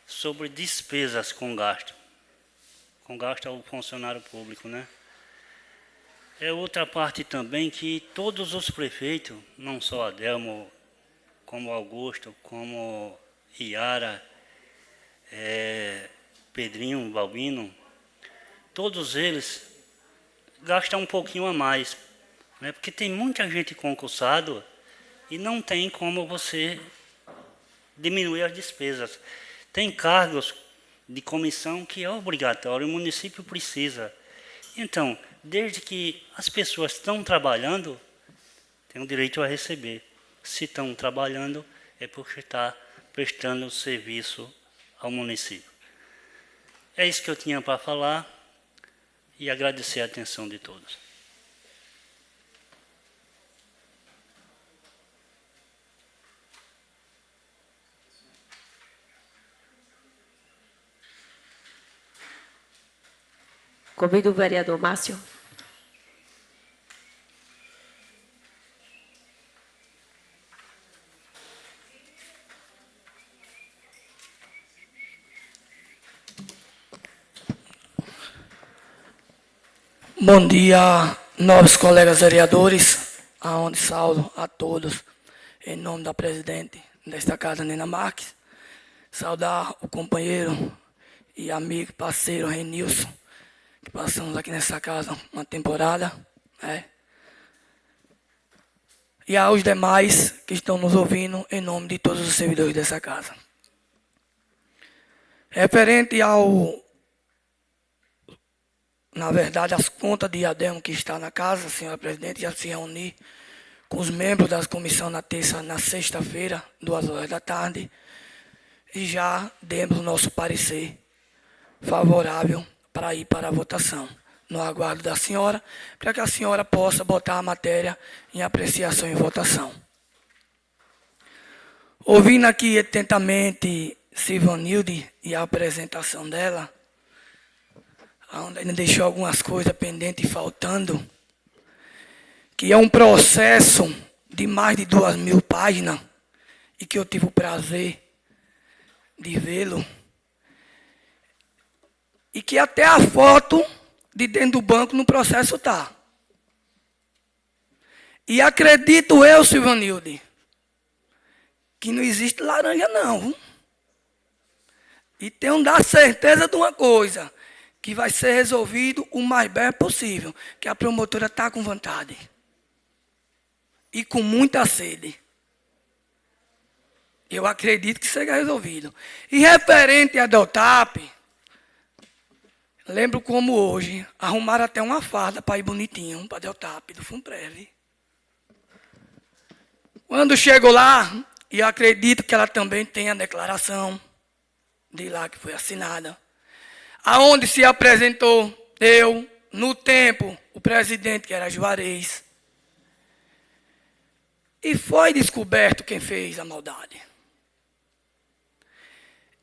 sobre despesas com gasto ao funcionário público, né? É outra parte também que todos os prefeitos, não só Adelmo, como Augusto, como Iara, Pedrinho, Balbino, todos eles gastam um pouquinho a mais, né? Porque tem muita gente concursado e não tem como você diminuir as despesas. Tem cargos de comissão que é obrigatório, o município precisa. Então, desde que as pessoas estão trabalhando, têm o direito a receber. Se estão trabalhando, é porque está prestando serviço ao município. É isso que eu tinha para falar e agradecer a atenção de todos. Convido o vereador Márcio. Bom dia, nobres colegas vereadores, aonde saúdo a todos, em nome da presidente desta casa, Nena Marques, saudar o companheiro e amigo, parceiro, Renilson, que passamos aqui nessa casa uma temporada, né? E aos demais que estão nos ouvindo, em nome de todos os servidores dessa casa. Referente na verdade, as contas de Adelmo que está na casa, senhora presidente, já se reuni com os membros da comissão na sexta-feira, 14h da tarde, e já demos o nosso parecer favorável para ir para a votação, no aguardo da senhora, para que a senhora possa botar a matéria em apreciação e votação. Ouvindo aqui atentamente Silvanilde e a apresentação dela, onde ainda deixou algumas coisas pendentes e faltando, que é um processo de mais de 2.000 páginas, e que eu tive o prazer de vê-lo, e que até a foto de dentro do banco no processo está. E acredito eu, Silvanilde, que não existe laranja não. Viu? E tenho dar certeza de uma coisa, que vai ser resolvido o mais breve possível, que a promotora está com vontade. E com muita sede. Eu acredito que seja resolvido. E referente a Deltap, lembro como hoje, arrumaram até uma farda para ir bonitinho, para Deltap, do Funprev. Quando chego lá, e acredito que ela também tem a declaração de lá que foi assinada, aonde se apresentou eu, no tempo, o presidente, que era Juarez, e foi descoberto quem fez a maldade.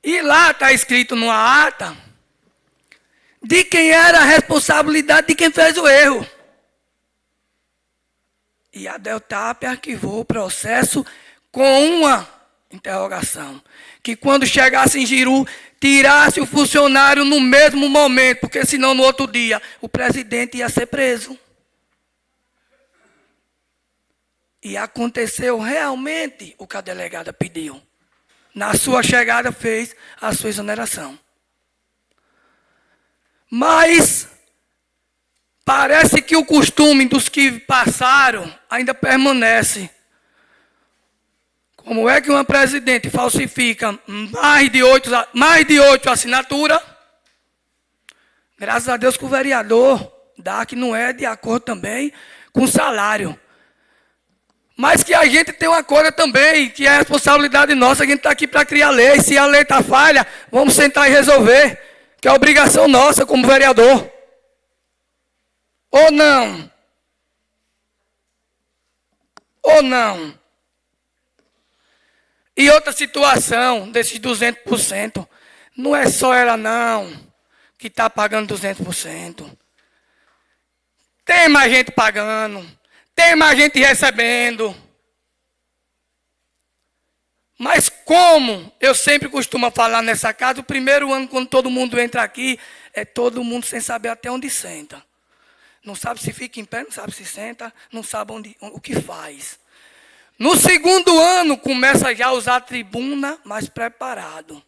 E lá está escrito numa ata de quem era a responsabilidade de quem fez o erro. E a Deltap arquivou o processo com uma interrogação, que quando chegasse em Jiru, tirasse o funcionário no mesmo momento, porque senão no outro dia o presidente ia ser preso. E aconteceu realmente o que a delegada pediu. Na sua chegada fez a sua exoneração. Mas parece que o costume dos que passaram ainda permanece. Como é que uma presidente falsifica mais de 8 assinaturas? Graças a Deus que o vereador dá, que não é de acordo também com o salário. Mas que a gente tem uma coisa também, que é a responsabilidade nossa, a gente está aqui para criar lei. Se a lei está falha, vamos sentar e resolver, que é a obrigação nossa como vereador. Ou não? Ou não? E outra situação desses 200%, não é só ela não, que está pagando 200%. Tem mais gente pagando, tem mais gente recebendo. Mas como eu sempre costumo falar nessa casa, o primeiro ano, quando todo mundo entra aqui, é todo mundo sem saber até onde senta. Não sabe se fica em pé, não sabe se senta, não sabe o que faz. No segundo ano, começa já a usar a tribuna mais preparado.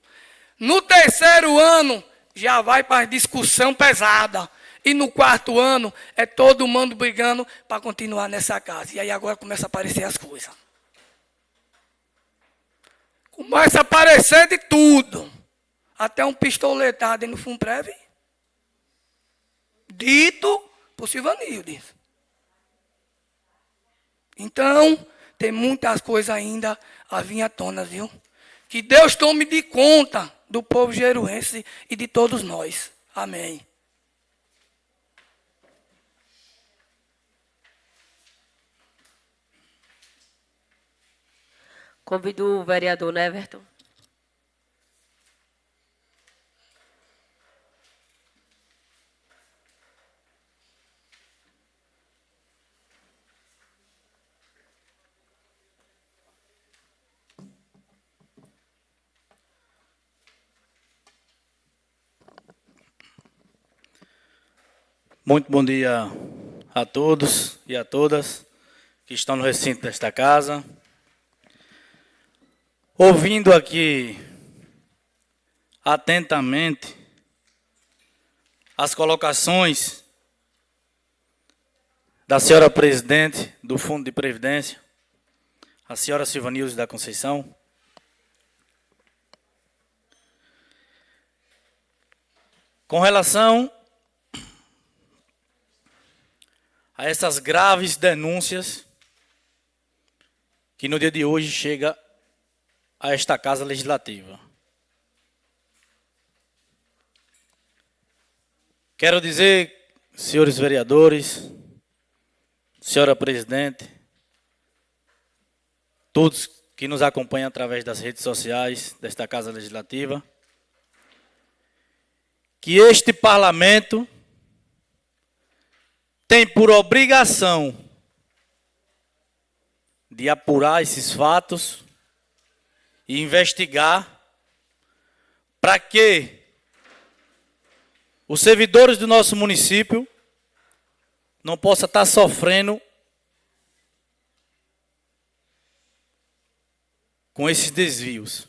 No terceiro ano, já vai para a discussão pesada. E no quarto ano, é todo mundo brigando para continuar nessa casa. E aí agora começa a aparecer as coisas. Começa a aparecer de tudo. Até um pistoletado no Funprev. Dito por Silvanildes. Então, tem muitas coisas ainda a vir à tona, viu? Que Deus tome de conta do povo jeruense e de todos nós. Amém. Convido o vereador Neverton. Muito bom dia a todos e a todas que estão no recinto desta casa. Ouvindo aqui atentamente as colocações da senhora presidente do Fundo de Previdência, a senhora Silvanildes da Conceição, com relação a essas graves denúncias que no dia de hoje chega a esta Casa Legislativa. Quero dizer, senhores vereadores, senhora presidente, todos que nos acompanham através das redes sociais desta Casa Legislativa, que este parlamento tem por obrigação de apurar esses fatos e investigar para que os servidores do nosso município não possam estar sofrendo com esses desvios.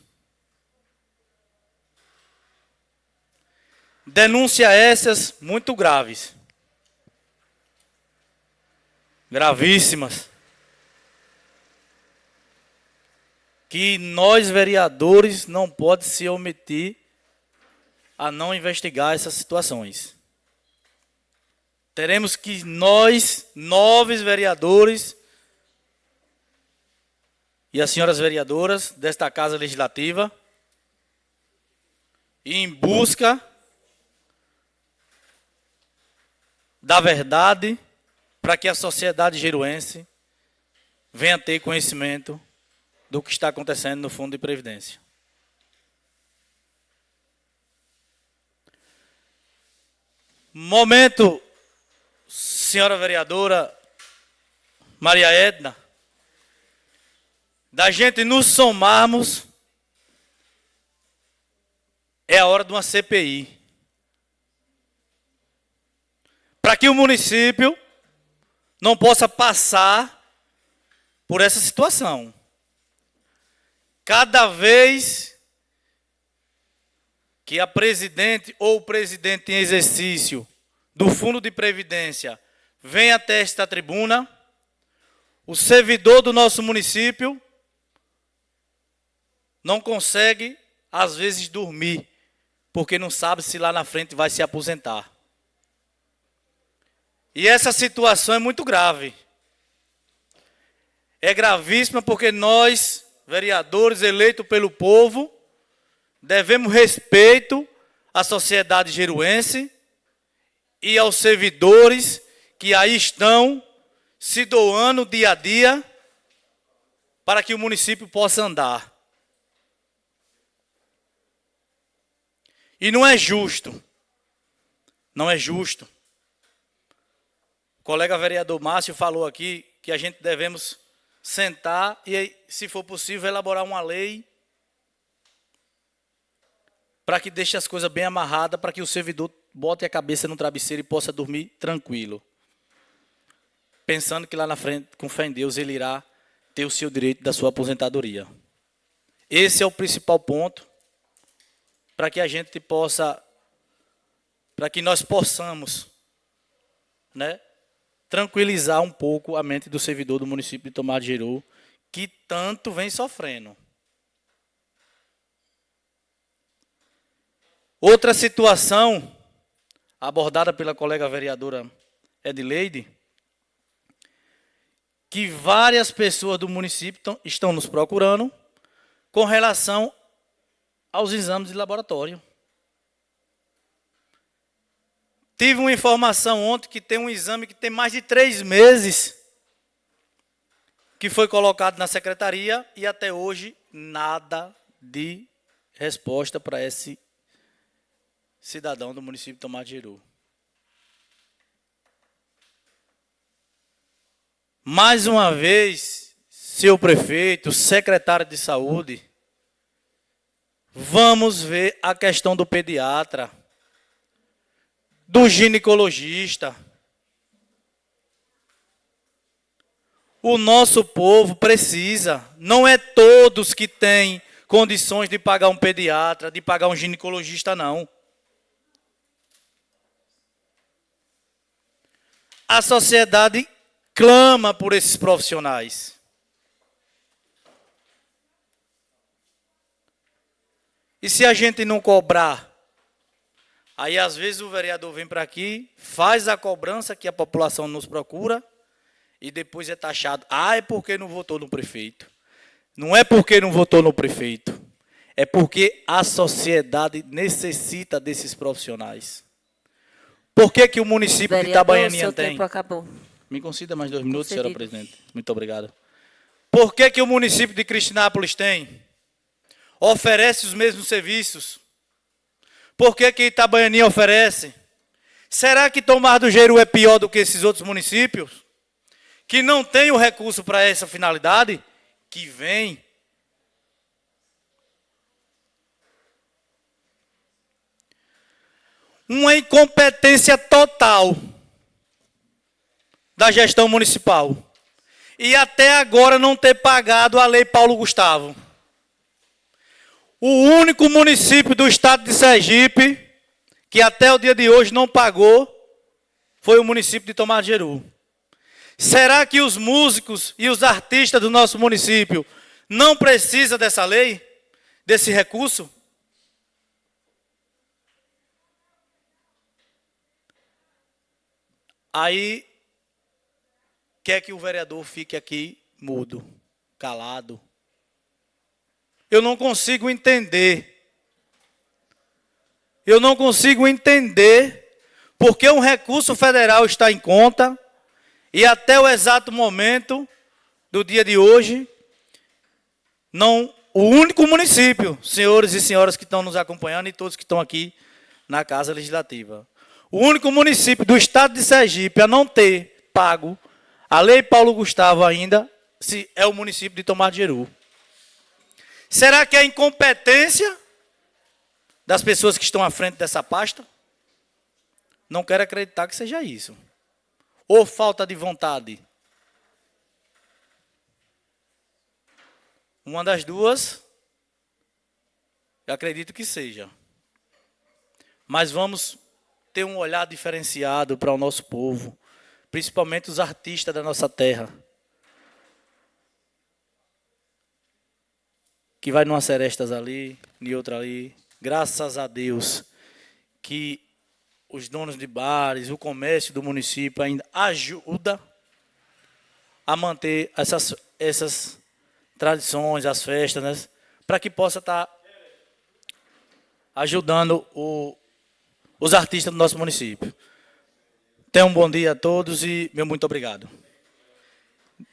Denúncias essas muito graves. Gravíssimas. Que nós, vereadores, não pode se omitir a não investigar essas situações. Teremos que nós, 9 vereadores, e as senhoras vereadoras desta Casa Legislativa, ir em busca da verdade, para que a sociedade jeruense venha ter conhecimento do que está acontecendo no Fundo de Previdência. Momento, senhora vereadora Maria Edna, da gente nos somarmos, é a hora de uma CPI. Para que o município não possa passar por essa situação. Cada vez que a presidente ou o presidente em exercício do Fundo de Previdência vem até esta tribuna, o servidor do nosso município não consegue, às vezes, dormir, porque não sabe se lá na frente vai se aposentar. E essa situação é muito grave. é gravíssima porque nós, vereadores eleitos pelo povo, devemos respeito à sociedade jeruense e aos servidores que aí estão se doando dia a dia para que o município possa andar. E não é justo. Não é justo. O colega vereador Márcio falou aqui que a gente devemos sentar e, se for possível, elaborar uma lei para que deixe as coisas bem amarradas, para que o servidor bote a cabeça no travesseiro e possa dormir tranquilo. Pensando que lá na frente, com fé em Deus, ele irá ter o seu direito da sua aposentadoria. Esse é o principal ponto para que a gente possa, para que nós possamos, né, tranquilizar um pouco a mente do servidor do município de Tomar de Jeru, que tanto vem sofrendo. Outra situação abordada pela colega vereadora Edileide, que várias pessoas do município estão nos procurando com relação aos exames de laboratório. Tive uma informação ontem que tem um exame que tem mais de 3 meses que foi colocado na secretaria e até hoje nada de resposta para esse cidadão do município de Tomar de Jeru. Mais uma vez, seu prefeito, secretário de saúde, vamos ver a questão do pediatra, do ginecologista. O nosso povo precisa, não é todos que têm condições de pagar um pediatra, de pagar um ginecologista, não. A sociedade clama por esses profissionais. E se a gente não cobrar, aí às vezes o vereador vem para aqui, faz a cobrança que a população nos procura e depois é taxado. É porque não votou no prefeito. Não é porque não votou no prefeito. É porque a sociedade necessita desses profissionais. Por que o município vereador, de Itabaianinha seu tem? tempo acabou. Me conceda mais 2 minutos, Concedido. senhora presidente. Muito obrigado. Por que o município de Cristinápolis tem? Oferece os mesmos serviços. Por que Itabaianinha oferece? Será que Tomar do Jeru é pior do que esses outros municípios? Que não tem o recurso para essa finalidade? Que vem. Uma incompetência total da gestão municipal. E até agora não ter pagado a Lei Paulo Gustavo. O único município do estado de Sergipe que até o dia de hoje não pagou foi o município de Tomar de Jeru. Será que os músicos e os artistas do nosso município não precisam dessa lei, desse recurso? Aí, quer que o vereador fique aqui mudo, calado. Eu não consigo entender. Eu não consigo entender porque um recurso federal está em conta e até o exato momento do dia de hoje, não, o único município, senhores e senhoras que estão nos acompanhando e todos que estão aqui na Casa Legislativa, o único município do estado de Sergipe a não ter pago a Lei Paulo Gustavo ainda é o município de Tomar de Jeru. Será que é incompetência das pessoas que estão à frente dessa pasta? Não quero acreditar que seja isso. Ou falta de vontade? Uma das duas, eu acredito que seja. Mas vamos ter um olhar diferenciado para o nosso povo, principalmente os artistas da nossa terra, que vai numa Serestas ali, em outra ali. Graças a Deus que os donos de bares, o comércio do município ainda a manter essas tradições, as festas, né, para que possa estar ajudando os artistas do nosso município. Tenham um bom dia a todos e meu muito obrigado.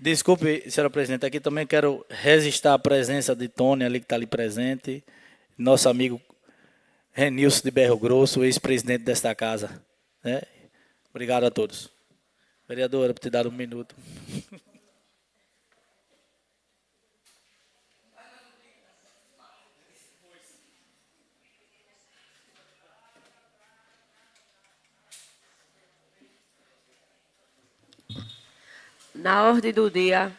Desculpe, senhora presidente, aqui também quero registrar a presença de Tony, ali que está ali presente, nosso amigo Renilson de Berro Grosso, ex-presidente desta casa. Né? Obrigado a todos. Vereadora, por ter dado um minuto. Na ordem do dia,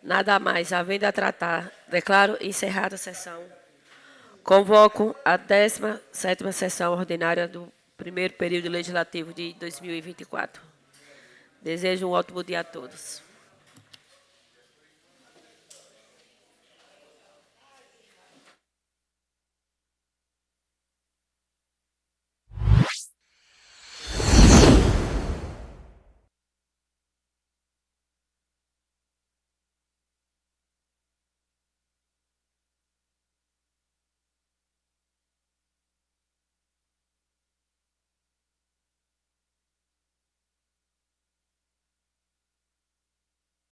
nada mais havendo a tratar, declaro encerrada a sessão. Convoco a 17ª sessão ordinária do primeiro período legislativo de 2024. Desejo um ótimo dia a todos.